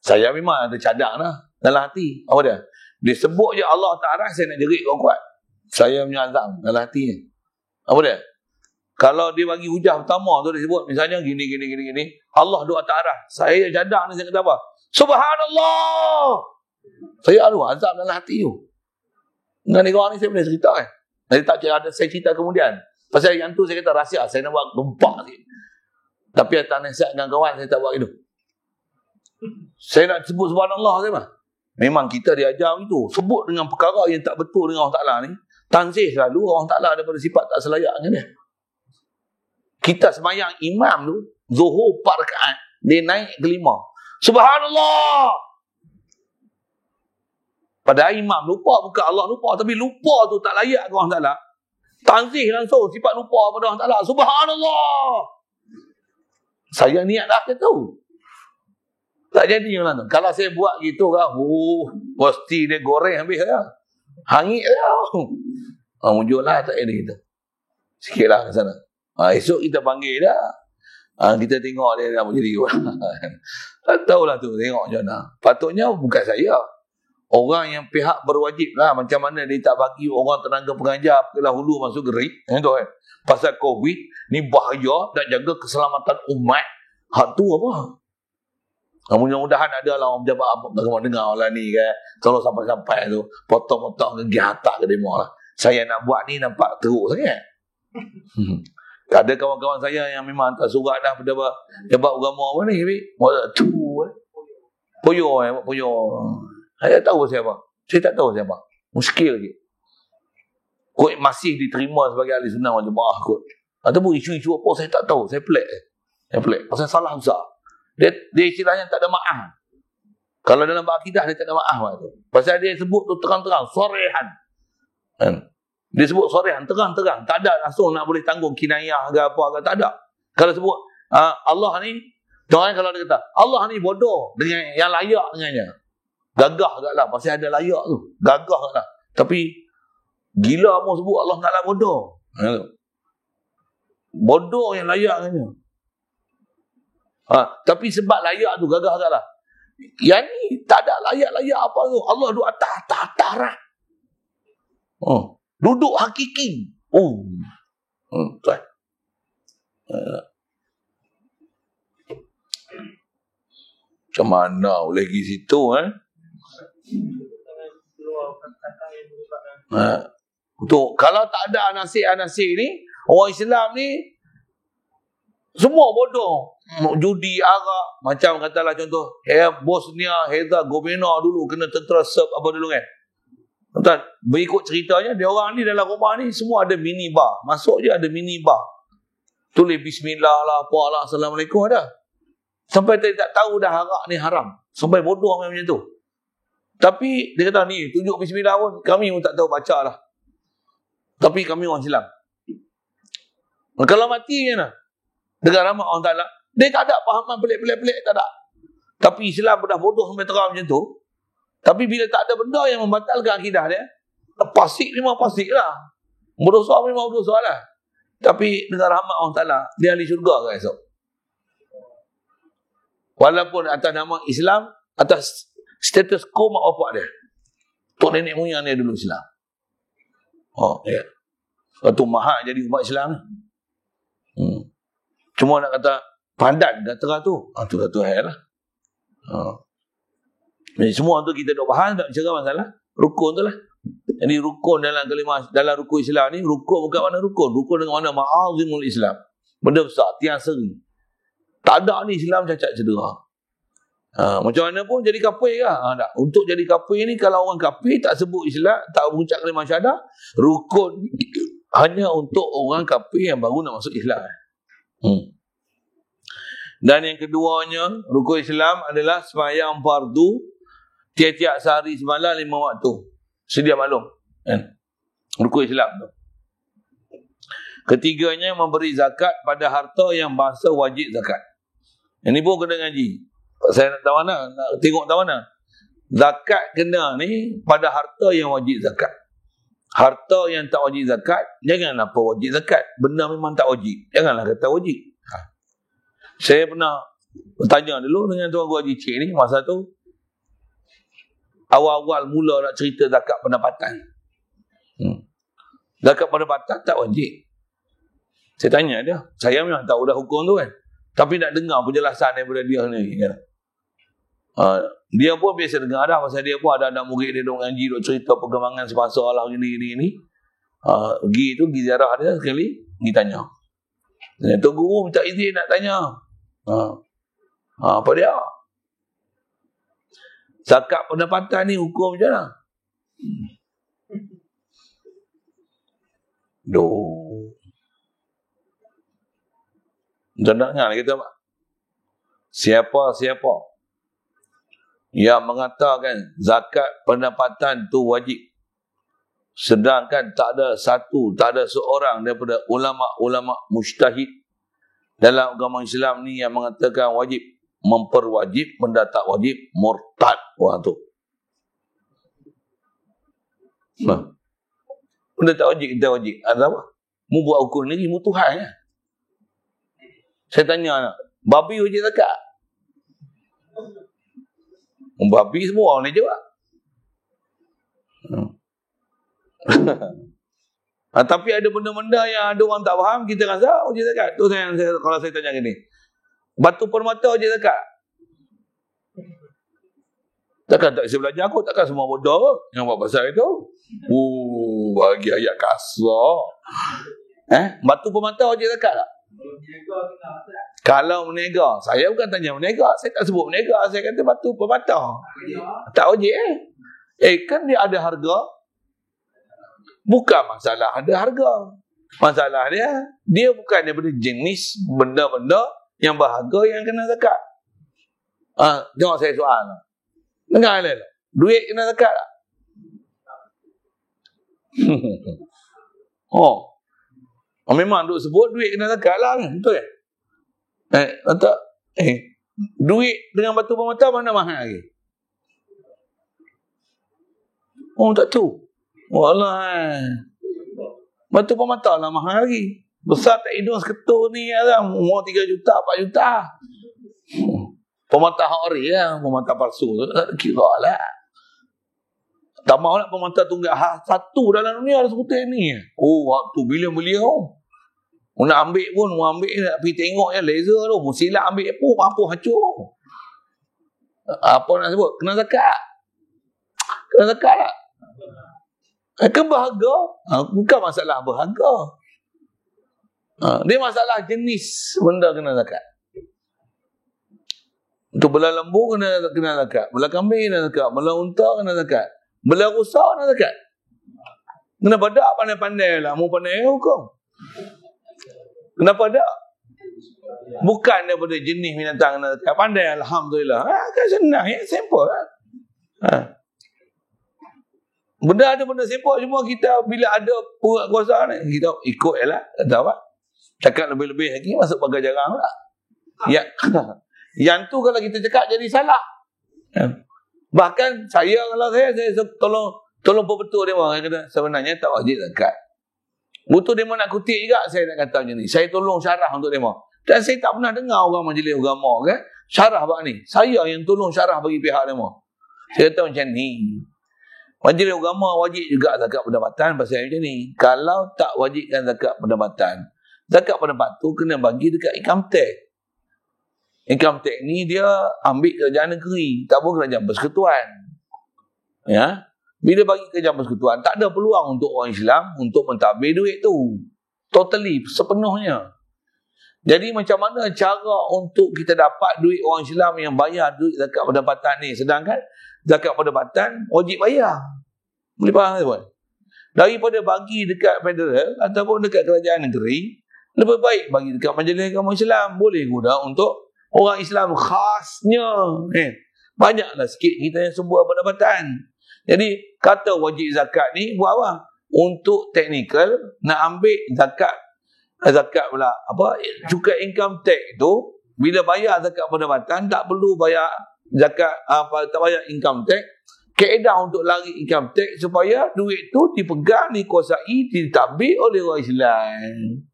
Saya memang ada cadang lah dalam hati. Apa dia? Dia sebut je Allah Ta'ala, saya nak jerit kuat-kuat. Saya punya azam dalam hati ni. Apa dia? Kalau dia bagi hujah pertama tu dia sebut, misalnya gini. Allah doa Ta'ala. Saya cadang ni, saya kata apa? Subhanallah! Saya ada azam dalam hati tu. Dengan orang ni saya boleh cerita kan. Nanti tak kira ada saya cerita kemudian. Pasal yang tu saya kata rahsia. Saya nak buat gempak sikit. Tapi atas nasihat dengan kawan saya tak buat itu. Saya nak sebut subhanallah saya mah. Memang kita diajar itu. Sebut dengan perkara yang tak betul dengan Allah Ta'ala ni. Tanzih selalu Allah Ta'ala daripada sifat tak selayak dengan dia. Kita sembahyang imam tu, Zuhur 4 rakaat, dia naik ke 5. Subhanallah! Padahal imam lupa, bukan Allah lupa. Tapi lupa tu tak layak ke Allah Ta'ala. Tanzih langsung sifat lupa pada Allah Ta'ala. Subhanallah! Saya niat dah ke tu. Tak jadi macam tu. Kalau saya buat gitu kan, pasti dia goreng habis lah. Hangit lah. Muncullah tak ada kita. Sikit lah ke sana. Esok kita panggil dah. Kita tengok dia dah jadi orang. Tak tahulah tu, tengok macam mana. Patutnya bukan saya. Orang yang pihak berwajib lah. Macam mana dia tak bagi orang tenaga pengajar kelah hulu masuk gerik. Itu kan. Pasal COVID ni bahaya, nak jaga keselamatan umat. Hak tu apa? Mudah-mudahan ada lah orang pejabat apa dengar lah ni kan. Kalau sampai-sampai tu potong-potong ke hatak ke demo lah. Saya nak buat ni nampak teruk sangat. Ada kawan-kawan saya yang memang hantar surat dah pejabat agama apa ni. Poyo. Saya tahu siapa. Saya tak tahu siapa. Muskil lagi. Kau masih diterima sebagai ahli sunnah wal jamaah kot. Ataupun isu-isu apa saya tak tahu. Saya pelik. Pasal salah besar. Dia istilahnya tak ada maaf. Kalau dalam akidah dia tak ada maaf tu. Pasal dia sebut tu terang-terang, sorehan. Dia sebut sorehan, terang-terang. Tak ada langsung nak boleh tanggung kinayah ke apa ke, tak ada. Kalau sebut Allah ni, jangan kalau dia kata Allah ni bodoh dengan yang layak dengannya. Gagah taklah pasal ada layak tu. Gagah taklah. Tapi gila mau sebut Allah Ta'ala bodoh. Bodoh yang layak dengannya. Tapi sebab layak tu gagah taklah. Yang ni tak ada layak-layak apa tu. Allah duduk atas rak. Duduk hakiki. Tuan. Macam mana boleh pergi situ Untuk kalau tak ada anasir-anasir ni, orang Islam ni semua bodoh. Judi, arak, macam katalah contoh Bosnia Herzegovina dulu kena tentera Serb apa dulu kan. Tuan, berikut ceritanya dia orang ni dalam rumah ni semua ada mini bar. Masuk je ada mini bar. Tulis bismillah lah, apa lah, assalamualaikum ada. Sampai dia tak tahu dah arak ni haram. Sampai bodoh macam tu. Tapi dia kata ni tunjuk bismillah pun kami pun tak tahu baca lah. Tapi kami orang Islam. Kalau mati macam mana? Dengan rahmat Allah Ta'ala, dia tak ada fahaman pelik-pelik, tak ada. Tapi Islam dah bodoh sampai terang macam tu. Tapi bila tak ada benda yang membatalkan akidah dia, pasik memang pasik lah. Berdosa memang berdosa lah. Tapi dengan rahmat Allah Ta'ala, dia ahli syurga kan esok. Walaupun atas nama Islam, atas status quo mak bapak dia. Tok nenek moyang dia dulu Islam. Ya. Waktu mahal jadi umat Islam ni. Cuma nak kata padan kata tu. Tu satu hal lah. Jadi semua tu kita duk bahas, tak bicara masalah rukun tu lah. Jadi rukun dalam kalimah, dalam rukun Islam ni, rukun bukan mana rukun. Rukun dengan mana ma'azimul Islam. Benda besar, tiang seri. Tak ada ni Islam cacat cedera. Macam mana pun jadi kafir lah. Untuk jadi kafir ni, kalau orang kafir tak sebut Islam, tak mengucap kalimah syahadah, rukun hanya untuk orang kafir yang baru nak masuk Islam. Dan yang keduanya, rukun Islam adalah sembahyang fardu tiap-tiap sehari semalam 5 waktu. Sedia maklum kan? Rukun Islam tu. Ketiganya memberi zakat pada harta yang bangsa wajib zakat. Ini pun kena ngaji. Saya nak tahu mana, nak tengok tahu mana. Zakat kena ni pada harta yang wajib zakat. Harta yang tak wajib zakat, janganlah apa wajib zakat. Benda memang tak wajib, janganlah kata wajib. Saya pernah bertanya dulu dengan Tuan Guru Haji Cik ni, masa tu awal-awal mula nak cerita zakat pendapatan. Zakat pendapatan tak wajib. Saya tanya dia, saya memang tahu dah hukum tu kan, tapi nak dengar penjelasan daripada dia ni kan. Dia pun biasa dengar dah, pasal dia pun ada anak murid dia dong ngaji, dok cerita perkembangan semasa lah gini. Pergi ziarah dia sekali, pergi tanya. Tuan Guru minta izin nak tanya. Apa dia? Zakat pendapatan ni hukum macam mana? Macam mana kita Pak? Siapa yang mengatakan zakat pendapatan tu wajib, sedangkan tak ada seorang daripada ulama-ulama mujtahid dalam agama Islam ni yang mengatakan wajib, memperwajib, benda tak wajib, murtad. Wah tu. Benda tak wajib, kita wajib. Ada apa? Mu buat hukum ni, mu Tuhan ya. Saya tanya, babi wajib zakat? Babi semua orang ni jawab. Tapi ada benda-benda yang ada orang tak faham, kita rasa wajib zakat. Tu kalau saya tanya gini, batu permata wajib zakat? Takkan tak saya belajar aku, takkan semua bodoh yang buat pasal itu. Bagi ayat kasar. Batu permata wajib zakat tak? Kalau menega, saya bukan tanya menega, saya tak sebut menega, saya kata batu permata. Tak wajib kan dia ada harga. Bukan masalah ada harga. Masalah dia bukan daripada jenis benda-benda yang berharga yang kena zakat. Tengok saya soal. Dengar lah. Duit kena zakat tak? Memang duk sebut duit kena zakat lah kan? Betul kan? Tak? Duit dengan batu permata mana mahal lagi? Tak tahu. Wallah. Batu permata lah mahal lagi. Besar tak hidung seketul ni lah. Umur 3 juta, 4 juta. Permata hari lah. Permata palsu tu. Tak kira lah. Tak mahu nak permata tunggal satu dalam dunia ada seperti ni. Waktu bilion-bilion. Nak ambil pun, nak pergi tengok je laser tu. Silap ambil pun, apa hancur. Apa nak sebut? Kena zakat. Kena zakat tak? Kan berharga. Bukan masalah berharga. Dia masalah jenis benda kena zakat. Untuk belah lembu kena zakat. Belah kambing kena zakat. Belah unta kena zakat. Belah rusa kena zakat. Kenapa tak pandai-pandai lah. Mu pandai hukum. Kenapa tak? Bukan daripada jenis binatang kena zakat. Pandai alhamdulillah. Kan senang ya. Simple kan. Benda ada benda simple. Cuma kita bila ada kuasa ni, kita ikut je lah. Kata apa? Cakap lebih-lebih lagi masuk bagai jarang lah. Yang tu kalau kita cakap jadi salah. Bahkan kalau saya tolong betul dia orang kata sebenarnya tak wajib zakat. Betul dia nak kutip juga saya nak kata macam ni. Saya tolong syarah untuk dia. Dan saya tak pernah dengar orang majlis agama kan syarah bab ni. Saya yang tolong syarah bagi pihak dia. Saya kata macam ni. Majlis agama wajib juga zakat pendapatan pasal macam ni. Kalau tak wajibkan zakat pendapatan tu kena bagi dekat income tax. Income tax ni dia ambil kerajaan negeri, tak pun kerajaan persekutuan. Ya. Bila bagi kerajaan persekutuan, tak ada peluang untuk orang Islam untuk mentadbir duit tu. Totally, sepenuhnya. Jadi macam mana cara untuk kita dapat duit orang Islam yang bayar duit zakat pendapatan ni, sedangkan zakat pendapatan wajib bayar. Boleh faham tuan? Daripada bagi dekat federal ataupun dekat kerajaan negeri, lebih baik bagi dekat majlis agama Islam. Boleh guna untuk orang Islam khasnya. Banyaklah sikit kita yang sebuah pendapatan. Jadi kata wajib zakat ni buat apa? Untuk teknikal nak ambil zakat pula cukai income tax tu, bila bayar zakat pendapatan tak perlu bayar zakat tak bayar income tax, kaedah untuk lari income tax supaya duit tu dipegang, dikuasai, ditadbir oleh orang Islam.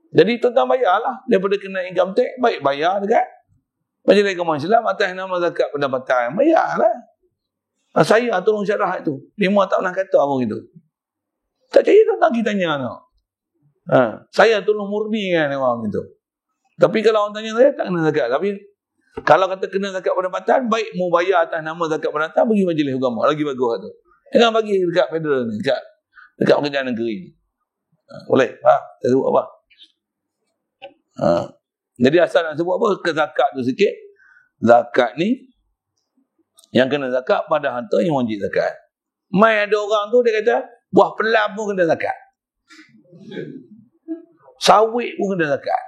Jadi tuan-tuan bayarlah daripada kena income tax, baik bayar dekat Majlis Agama Islam atas nama zakat pendapatan. Bayarlah. Saya tolong syarah itu. Memang tak pernah kata apa gitu. Tak percaya tuan-tuan kita tanya no. Saya tolong murnikan orang gitu. Tapi kalau orang tanya saya tak kena zakat. Tapi kalau kata kena zakat pendapatan, baik mau bayar atas nama zakat pendapatan, bagi Majlis Agama. Lagi bagus tu. Jangan bagi dekat federal ni, dekat pekerjaan negeri ni. Boleh? Saya sebut apa? Jadi asal nak sebut apa? Ke zakat tu sikit. Zakat ni yang kena zakat pada harta yang wajib zakat. Mai ada orang tu dia kata buah pelam pun kena zakat. Sawit pun kena zakat.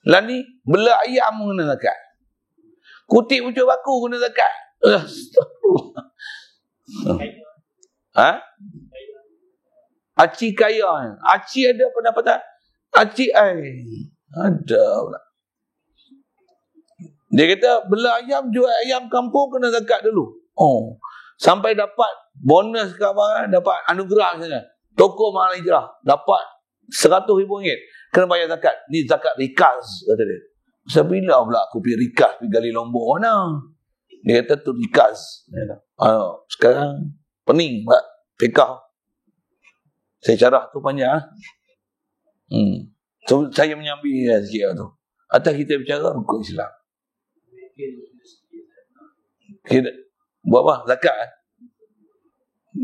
Lah ni bela ayam pun kena zakat. Kutip pucuk baku kena zakat. Aci kaya. Aci ada pendapatan. Aci ada pula. Dia kata bela ayam, jual ayam kampung kena zakat dulu. Sampai dapat bonus ke apa, dapat anugerah misalnya. Toko Mahal Hijrah dapat RM100,000 kena bayar zakat. Ni zakat rikas kata dia. Bila pula aku pergi rikas pergi gali Lombok mana? Dia kata tu rikas. Sekarang pening buat fiqah. Saya carah tu panjang. So, saya menyambil sikit tu. Atas kita bicara rukun Islam. Kita buat apa? Zakat.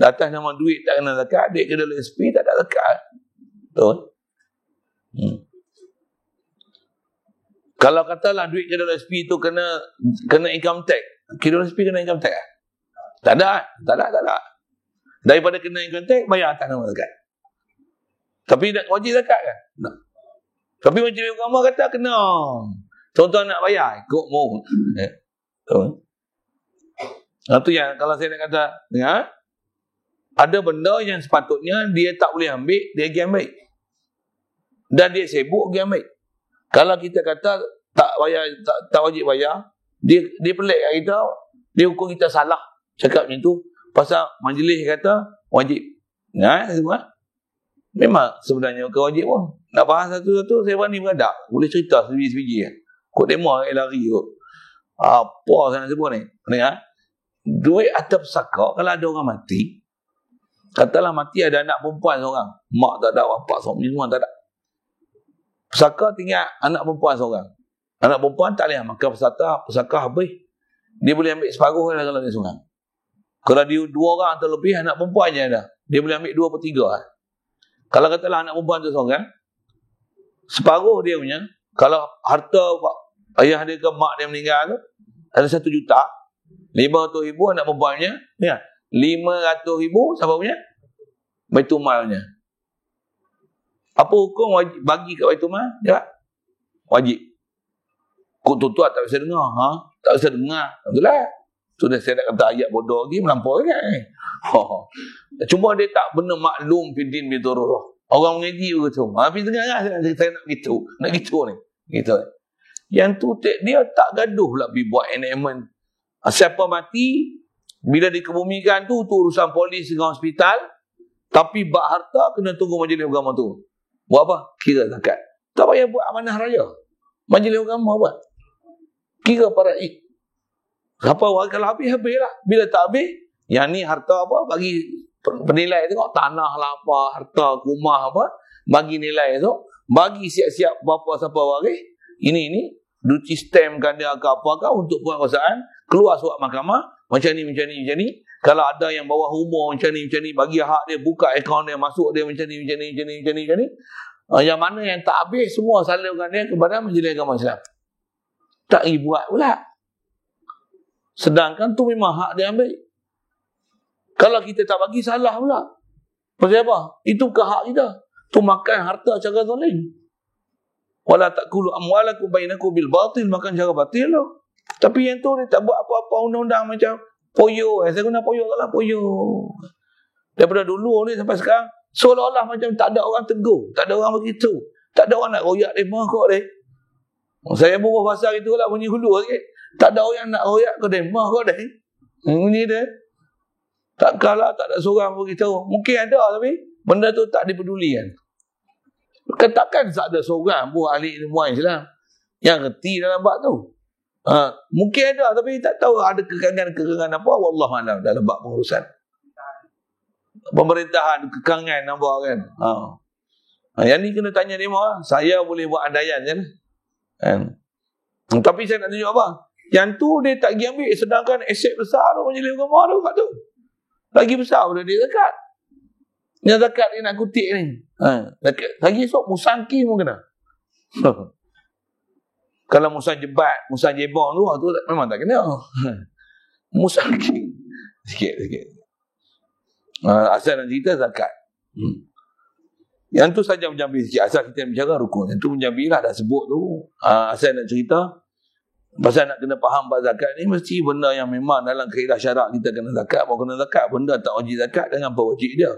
Atas nama duit tak kena zakat, duit ke dalam SP tak ada zakat. Betul? Kalau katalah duit ke dalam SP tu kena income tax. Ke dalam SP kena income tax? Tak ada. Daripada kena income tax, bayar atas nama zakat. Tapi nak wajib zakat kan? Tak. Tapi Majlis Agama kata kena. Tuan-tuan nak bayar, ikut mau. Itu yang kalau saya nak kata, ada benda yang sepatutnya dia tak boleh ambil, dia pergi ambil. Dan dia sibuk pergi ambil. Kalau kita kata tak bayar, tak wajib bayar, dia pelik kat kita, dia hukum kita salah. Cakap macam tu, pasal majlis kata wajib. Memang sebenarnya bukan wajib pun. Nak bahas satu-satu, saya berani beradak. Boleh cerita sebiji-sebiji. Kok demo lari kot. Apa saya nak sebut ni? Duit atau pesaka, kalau ada orang mati, katalah mati ada anak perempuan seorang. Mak tak ada, bapak seorang, semua tak ada. Pesaka tinggal anak perempuan seorang. Anak perempuan tak boleh makan pesaka habis. Dia boleh ambil separuh kalau dia seorang. Kalau dia 2 orang atau lebih, anak perempuan je ada. Dia boleh ambil 2/3. Kalau katalah anak perempuan tu seorang, separuh dia punya, kalau harta ayah dia ke mak dia meninggal tu, ada 1 juta, 500,000 anak perempuannya, ya, 500,000 siapa punya? Baitul Malnya. Apa hukum wajib bagi kat Baitul Mal? Ya, wajib. Kok tuan-tuan tak bisa dengar? Tak bisa dengar. Itulah. Sudah saya nak kata ayat bodoh lagi, melampau kan? Cuma dia tak benar maklum fidin bitururah. Orang mengaji begitu. Habis dengar kan saya nak gitu. Nak gitu ni. Gitu. Yang tu dia tak gaduh lah pergi buat enactment. Siapa mati, bila dikebumikan tu urusan polis dengan hospital. Tapi bak harta kena tunggu Majlis Agama tu. Buat apa? Kira zakat. Tak payah buat amanah raya. Majlis Agama buat. Kira paraik. Kalau habis lah. Bila tak habis, yang ni harta apa, bagi penilai tengok, tanah lah apa, harta, rumah apa, bagi nilai tu, bagi siap-siap berapa siapa waris, ini, duty stamp kan dia ke apakah untuk penguasaan, keluar surat mahkamah, macam ni. Kalau ada yang bawah umur macam ni, bagi hak dia, buka akaun dia, masuk dia macam ni. Yang mana yang tak habis, semua salurkan dia kepada Majlis Agama Islam. Tak pergi buat pula. Sedangkan tu memang hak dia ambil. Kalau kita tak bagi, salah pula. Pasal apa? Itu ke hak kita. Tu makan harta cara zalim. Wala taqulu amwalakum bainakum bil batil, makan cara batil tu. Tapi yang tu dia tak buat apa-apa undang-undang macam poyo. Saya guna poyo tak lah, poyo. Daripada dulu ni sampai sekarang, seolah-olah macam tak ada orang tegur. Tak ada orang begitu. Tak ada orang nak royak dia kok dia. Saya bubuh pasar itu lah bunyi hulu sikit. Tak ada orang nak royak kau dah. Mah kau dah. Bunyi dia. Tak kalah, tak ada seorang pun beritahu. Mungkin ada tapi benda tu tak dipedulikan. Takkan tak ada seorang pun ahli ilmuwan Islam yang reti dalam bab tu. Mungkin ada tapi tak tahu ada kekangan apa. Wallahualam dalam bab pengurusan pemerintahan, kekangan apa kan. Yang ni kena tanya dia mah. Saya boleh buat andaian je lah. Tapi saya nak tunjuk apa? Yang tu dia tak pergi ambil, sedangkan aset besar tu majlis agama tu kat tu. Lagi besar pada dia zakat. Yang zakat dia nak kutip ni. Lagi esok musangki pun kena. Kalau musang jebat, musang jebong tu memang tak kena. Musangki. Sikit. Asal nak cerita zakat. Yang tu saja menjambi sikit. Asal kita bicara rukun. Yang tu menjambi lah dah sebut tu. Asal nak cerita. Pasal nak kena faham bab zakat ni mesti benda yang memang dalam kaedah syarak kita kena zakat. Mau kena zakat. Benda tak wajib zakat dengan pewajib dia.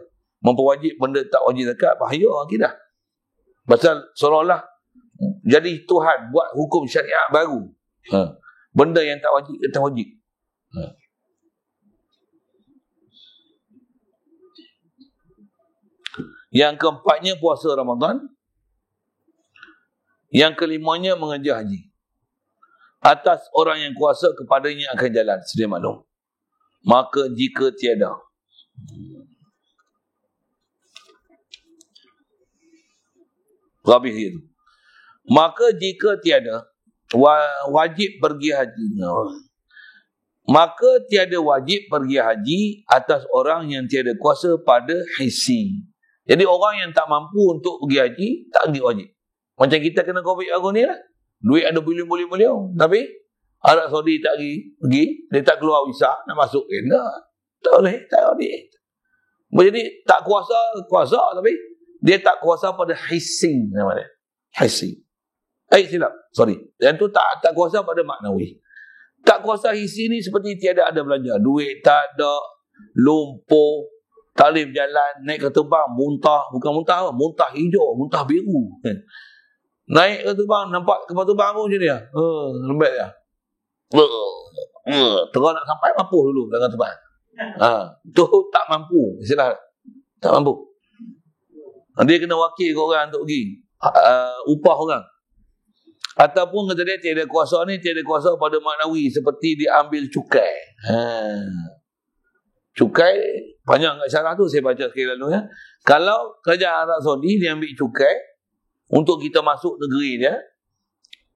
Memperwajib benda tak wajib zakat. Bahaya akidah. Pasal seolah-olah jadi Tuhan buat hukum syariat baru. Benda yang tak wajib kita wajib. Yang keempatnya puasa Ramadan. Yang kelimanya mengerja haji. Atas orang yang kuasa kepadanya akan jalan. Sedia maklum. Maka jika tiada. Rabih itu. Maka jika tiada wajib pergi haji. Maka tiada wajib pergi haji atas orang yang tiada kuasa pada hisi. Jadi orang yang tak mampu untuk pergi haji, tak pergi wajib. Macam kita kena COVID aku ni lah. Duit ada bilion-bilion. Tapi Arab Saudi tak pergi. Dia tak keluar visa, nak masuk kena. Tak boleh, tak boleh. Jadi tak kuasa tapi dia tak kuasa pada hissing nama dia. Hissing. Silap. Sorry. Yang tu tak kuasa pada maknawi. Tak kuasa hissing ni seperti tiada ada belanja. Duit tak ada, lumpuh, tak boleh berjalan, naik ke terbang, muntah. Bukan muntah apa? Muntah hijau, muntah biru. Naik ke terbang, nampak kapal terbang pun macam ni lah. Lembek dia. Terus nak sampai, mampu dulu dengan terbang. Tu tak mampu. Istilah tak mampu. Dia kena wakil ke orang untuk pergi. Upah orang. Ataupun kata dia tiada kuasa ni, tiada kuasa pada maknawi. Seperti diambil cukai. Cukai, panjang kat syarah tu, saya baca sekali lalu ya. Kalau kerajaan Arab Saudi, dia ambil cukai untuk kita masuk negeri dia.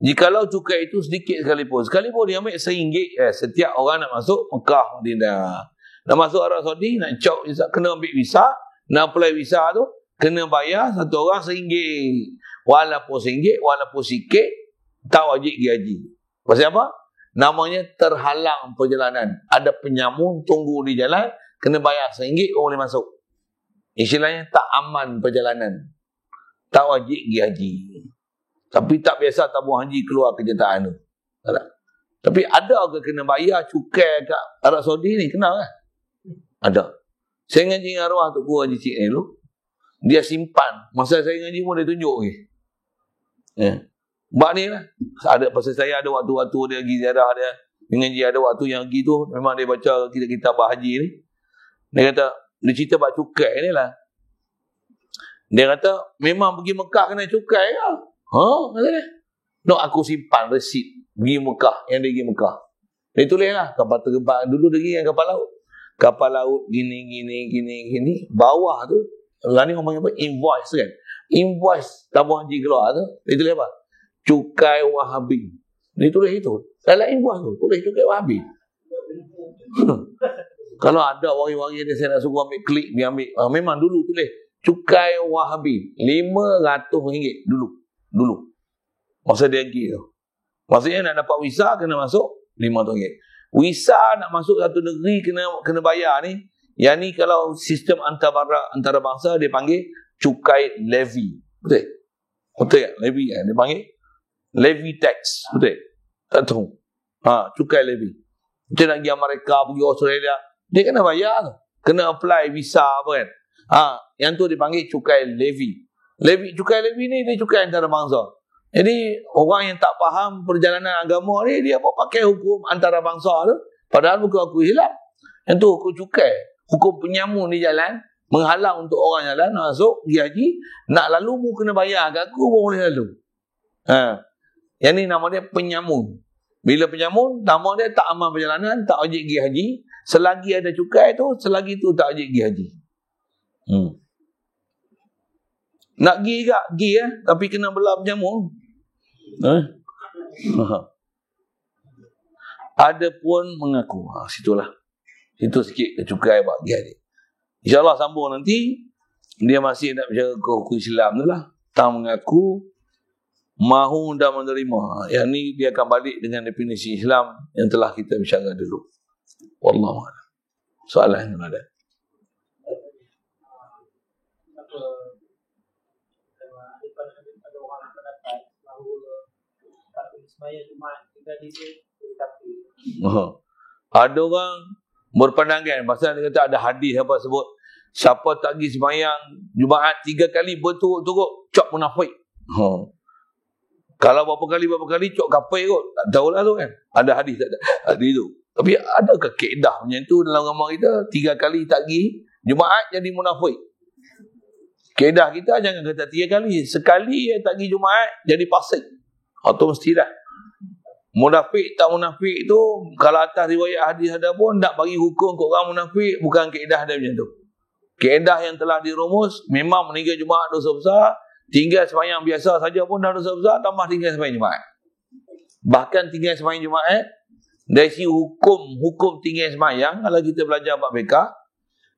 Jikalau cukai itu sedikit sekalipun dia ambil RM1 setiap orang nak masuk Mekah, Madinah. Nak masuk Arab Saudi, nak cop visa, kena ambil visa, nak apply visa tu, kena bayar satu orang RM1. Walaupun RM1, walaupun sikit, tak wajib pergi haji. Pasal apa? Namanya terhalang perjalanan. Ada penyamun tunggu di jalan, kena bayar RM1 orang boleh masuk. Istilahnya tak aman perjalanan. Tak wajib pergi haji. Tapi tak biasa tabung haji keluar kejutaan tu. Tak. Tapi ada ke kena bayar cukai kat Arab Saudi ni? Kenal kan? Ada. Saya ngaji dengan arwah Tok Guru Haji Cik ni dulu. Dia simpan. Masa saya ngaji pun dia tunjuk ni. Bak ni lah. Pasal saya ada waktu-waktu dia pergi ziarah dia. Dia ngaji ada waktu yang pergi tu. Memang dia baca kitab-kitab haji ni. Dia kata, dia cerita bak cukai ni lah. Dia kata, memang pergi Mekah kena cukai ke? Kata dia. No, aku simpan resit pergi Mekah, yang dia pergi Mekah. Dia tulis lah, kapal terbang dulu dia pergi yang kapal laut. Kapal laut gini. Bawah tu, orang ni ngomong apa? Invoice kan? Invoice tabung haji keluar tu. Dia tulis apa? Cukai Wahabi. Dia tulis itu. Dalam invoice tu, tulis cukai Wahabi. Kalau ada wari-wari dia saya nak suruh ambil klik, dia ambil. Memang dulu tulis cukai Wahabi RM500 dulu. Masa dia pergi tu. Maksudnya nak dapat visa kena masuk RM500. Visa nak masuk satu negeri kena bayar ni. Yang ni kalau sistem antarabangsa dia panggil cukai levy. Betul? Betul tak? Levy kan? Dia panggil levy tax. Betul? Tak tahu. Cukai levy. Macam nak pergi Amerika, pergi Australia, dia kena bayar tu. Kena apply visa apa kan? Yang tu dipanggil cukai levy. Cukai levy ni dia cukai antarabangsa. Jadi orang yang tak faham perjalanan agama ni, dia pun pakai hukum antarabangsa tu, padahal bukan hukum Islam. Yang tu hukum cukai, hukum penyamun di jalan, menghalang untuk orang jalan masuk pergi haji, nak lalu mu kena bayar kat aku pun boleh lalu. Yang ni nama dia penyamun. Bila penyamun, nama dia tak aman perjalanan, tak wajib pergi haji. Selagi ada cukai tu, selagi tu tak wajib pergi haji. Nak pergi tak? Pergi tapi kena belah penyamun. Ada pun mengaku. Situlah. Itu sikit cukai buat pergi haji. InsyaAllah sambung nanti. Dia masih nak bicara hukum Islam tu lah. Tak mengaku, mahu dan menerima. Yang ni dia akan balik dengan definisi Islam yang telah kita bicara dulu. Wallahu a'lam. Soalan yang ada. Ada orang berpandangan pasal dia kata ada hadis apa sebut siapa tak pergi sembahyang Jumaat 3 kali berturut-turut cok munafik. Kalau berapa kali cok kafir kot. Tak tahulah tu kan. Ada hadis tak ada? Hadis tu. Tapi adakah kaedah macam tu dalam agama kita? 3 kali tak pergi Jumaat jadi munafik. Kaedah kita jangan kata 3 kali. Sekali tak pergi Jumaat jadi fasik. Atau mestilah. Munafik tak munafik tu, kalau atas riwayat hadis ada pun tak bagi hukum ke orang munafik, bukan kaedah dia macam tu. Kaedah yang telah dirumus, memang meninggal Jumaat dosa besar, tinggal sembahyang biasa saja pun dah dosa besar, tambah tinggal sembahyang Jumaat. Bahkan tinggal sembahyang Jumaat, dari sisi hukum tinggal sembahyang, kalau kita belajar bab fiqh,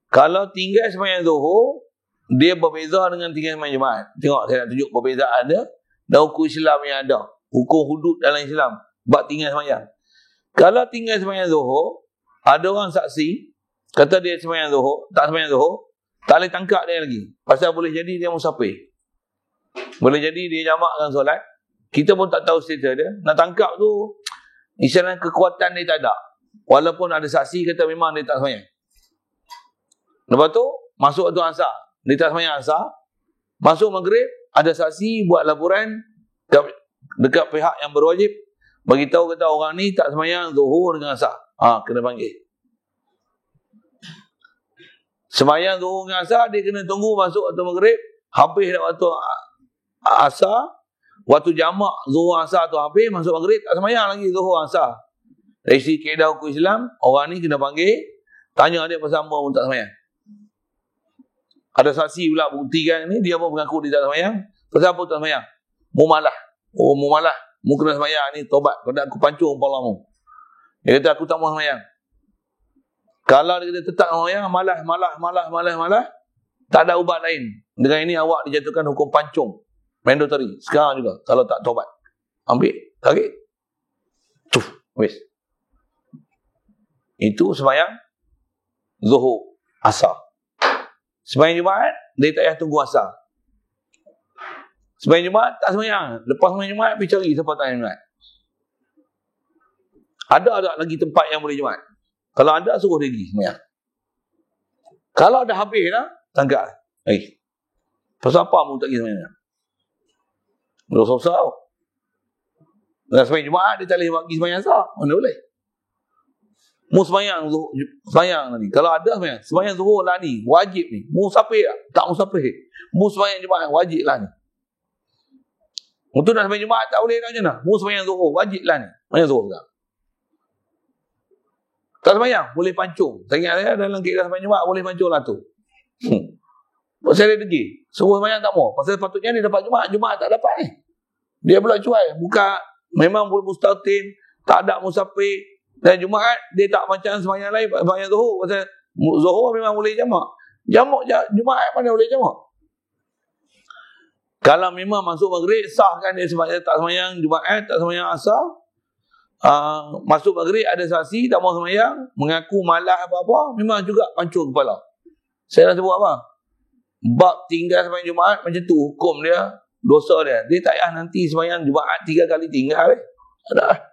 kalau tinggal sembahyang Zuhur, dia berbeza dengan tinggal sembahyang Jumaat. Tengok saya nak tunjuk perbezaan dia dan hukum Islam yang ada. Hukum hudud dalam Islam. Bab tinggal sembahyang. Kalau tinggal sembahyang Zuhur, ada orang saksi, kata dia sembahyang Zuhur, tak sembahyang Zuhur, tak boleh tangkap dia lagi. Pasal boleh jadi dia musafir. Boleh jadi dia jamakkan solat. Kita pun tak tahu status dia. Nak tangkap tu, isyarat kekuatan dia tak ada. Walaupun ada saksi kata memang dia tak sembahyang. Lepas tu, masuk waktu asar. Dia tak sembahyang asar. Masuk maghrib, ada saksi buat laporan dekat pihak yang berwajib. Bagi tahu kata orang ni tak sembahyang Zuhur dengan asar. Kena panggil. Sembahyang Zuhur dengan asar, dia kena tunggu masuk waktu maghrib. Habis dah waktu asar. Waktu jamak Zuhur asar tu habis, masuk maghrib, tak sembahyang lagi Zuhur asar. Dari sisi kaedah hukum Islam, orang ni kena panggil. Tanya dia pasal apa pun tak sembahyang. Ada saksi pula buktikan ni, dia pun mengaku dia tak sembahyang. Pasal apa tak sembahyang? Mu malah. Mu malah. Mu kena sembahyang ni, tobat. Kalau tak aku pancung kepala mu. Dia kata aku tak mau sembahyang. Kalau dia kata tetap sembahyang, malah, tak ada ubat lain. Dengan ini awak dijatuhkan hukum pancung. Mandatory. Sekarang juga. Kalau tak tobat. Ambil. Tarik. Cuf. Habis. Itu sembahyang Zuhur. Asar. Sembahyang Jumaat, dia tak payah tunggu asar. Sembahyang Jumaat, tak sembahyang. Lepas sembahyang Jumaat, pergi cari siapa tak Jumaat. Ada lagi tempat yang boleh Jumaat. Kalau ada, suruh dia pergi sembahyang. Kalau dah habis dah, tangkap. Pasal apa mu tak pergi sembahyang? Dosa-dosa. Kalau sembahyang Jumaat, dia tak boleh pergi sembahyang asar. Mana boleh? Mu sembahyang tadi. Kalau ada sembahyang Zuhur lah ni, wajib ni. Musafir tak musafir. Mu sembahyang Jumaat wajib lah ni. Untuk nak sembahyang Jumaat tak boleh nak macam mana? Mu sembahyang Zuhur wajib lah ni. Sembahyang Zuhur sekarang. Tak sembahyang, boleh pancung. Saya ingat saya dalam keadaan sembahyang Jumaat boleh pancung lah tu. Pasal dia pergi. Suruh sembahyang tak mau. Pasal patutnya dia dapat Jumaat tak dapat ni. Dia pula cuai. Buka memang mustatin, tak ada musafir. Dan Jumaat, dia tak macam sembahyang lain, sembahyang Zuhur. Pasal Zuhur memang boleh jamak. Jumaat mana boleh jamak? Kalau memang masuk maghrib, sahkan dia sembahyang, tak sembahyang Jumaat, tak sembahyang asar. Masuk maghrib, ada saksi, tak mau sembahyang, mengaku malas apa-apa, memang juga pancung kepala. Saya nak sebut apa? Bab tinggal sembahyang Jumaat, macam tu hukum dia, dosa dia. Dia tak payah nanti sembahyang Jumaat 3 kali tinggal. Ada.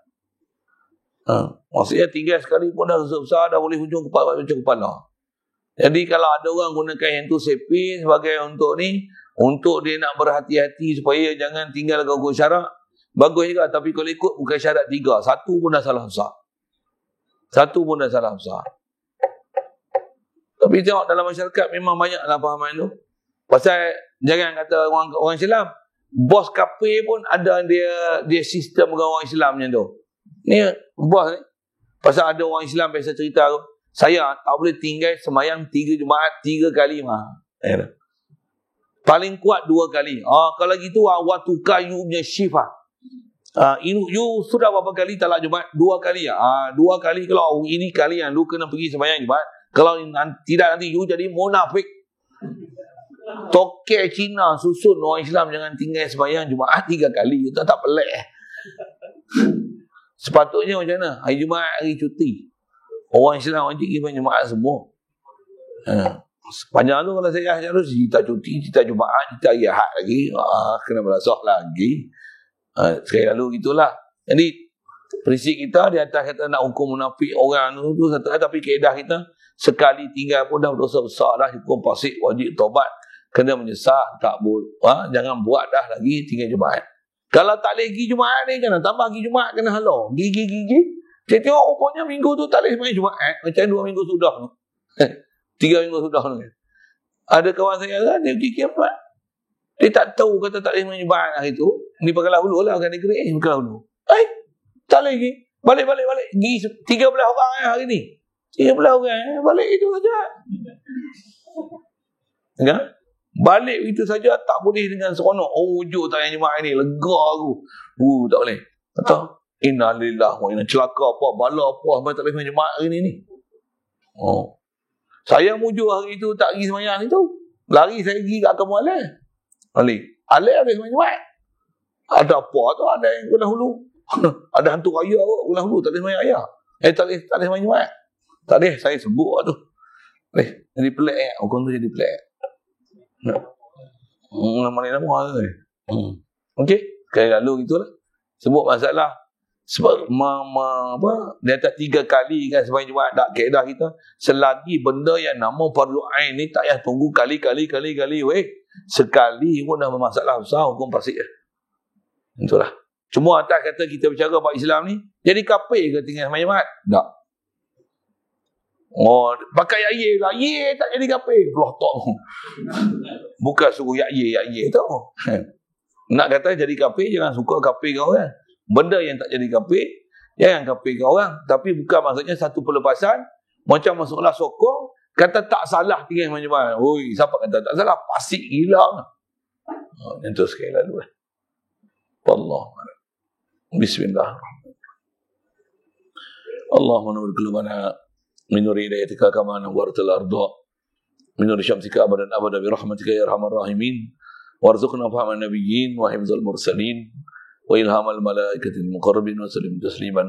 Maksudnya tinggal sekali pun dah dosa besar, dah boleh hujung kepala. Jadi kalau ada orang gunakan yang tu sepi sebagai untuk ni, Untuk dia nak berhati-hati supaya jangan tinggal gangguan syarak, bagus juga. Tapi kalau ikut bukan syarat 3. 1 pun dah salah besar. 1 pun dah salah besar. Tapi tengok dalam masyarakat memang banyaklah pahaman tu. Pasal jangan kata orang Islam, bos kafir pun ada dia sistem dengan orang Islam macam tu. Ni bos ni. Pasal ada orang Islam biasa cerita tu, saya tak boleh tinggal semayang 3 Jumaat 3 kali mah. Paling kuat 2 kali. Kalau gitu awak tukar you punya shift ah. You sudah berapa kali talak Jumaat? 2 kali ah. 2 kali kalau ini kali yang lu kena pergi semayang Jumaat. Kalau tidak nanti you jadi munafik. Tokek Cina susun orang Islam jangan tinggal semayang Jumaat 3 kali. Itu tak pelik. Sepatutnya macam mana? Hari Jumaat hari cuti. Orang Islam wajib pergi Jumaat semua. Sepanjang tu kalau saya harus kita cuti, kita Jumaat, kita hari Ahad lagi. Kena belasah lagi. Sekali lalu gitulah. Jadi prinsip kita di atas kata nak hukum munafik orang tu satu, tapi kaedah kita sekali tinggal pun dah dosa besar dah, hukum fasik, wajib taubat, kena menyesal, tak boleh. Jangan buat dah lagi tinggal Jumaat. Kalau tak boleh pergi Jumaat ni, kena tambah pergi Jumaat, kena halau. Gigi. Saya tengok rupanya minggu tu tak boleh semayang Jumaat. Macam 2 minggu sudah tu. 3 minggu sudah tu. Ada kawan saya kan, dia pergi kiamat. Dia tak tahu kata tak boleh semayang Jumaat hari tu. Ni Pekala Hulu lah, kan negeri. Pekala Hulu. Tak boleh pergi. Balik. Pergi 13 orang hari ni. 13 orang. Balik itu saja. Kan? Balik itu saja tak boleh dengan seronok. Wujud tak yang Jumaat ni. Lega aku. Tak boleh. Kata, innalillah wa inna celaka apa, bala apa, sampai tak boleh semayang Jumaat hari ni. Saya mujur hari tu tak pergi semayang itu. Lari saya pergi kat kampung Aleh. Aleh habis semayang Jumaat. Ada apa tu? Ada yang Kuala Hulu. Ada hantu raya kot Kuala Hulu. Tak boleh semayang raya. Tak boleh semayang Jumaat. Tak boleh. Saya sebut tu. Jadi pelik. Hukum tu jadi pelik. Nama tu. Okey. Sekali lalu gitulah. Sebut masalah. Sebab di atas 3 kali kan semayang Jumaat tak kaedah kita. Selagi benda yang nama fardu ain ni tak payah tunggu kali. Sekali pun dah bermasalah besar, hukum fasik. Itulah. Cuma atas kata kita bercara bab Islam ni, jadi kafir ke tinggal semayang Jumaat? Tak. Pakai yak-ye lah. Ye tak jadi kafir. Belah tak. Bukan suruh yak-ye tu. Nak kata jadi kafir, jangan suka kafir kau kan. Benda yang tak jadi kafir, jangan kafir ke orang. Tapi bukan maksudnya satu pelepasan. Macam masuklah sokong, kata tak salah tinggal semayang Jumaat. Siapa kata tak salah? Fasik gila. Itu sekali lalu. Wallahu a'lam. Bismillahirrahmanirrahim. Allahumma nawwir qulubana min nuri hidayatika kama nawwartal arda min nuri syamsika abadan bi rahmatika ya arhamar rahimin. Warzuqna fahman nabiyyin wa hifdzal mursalin wa ilhamal malaikatil muqarrabin wa sallim tasliman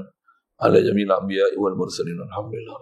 ala jamil anbiya'i wal mursalin. Alhamdulillah.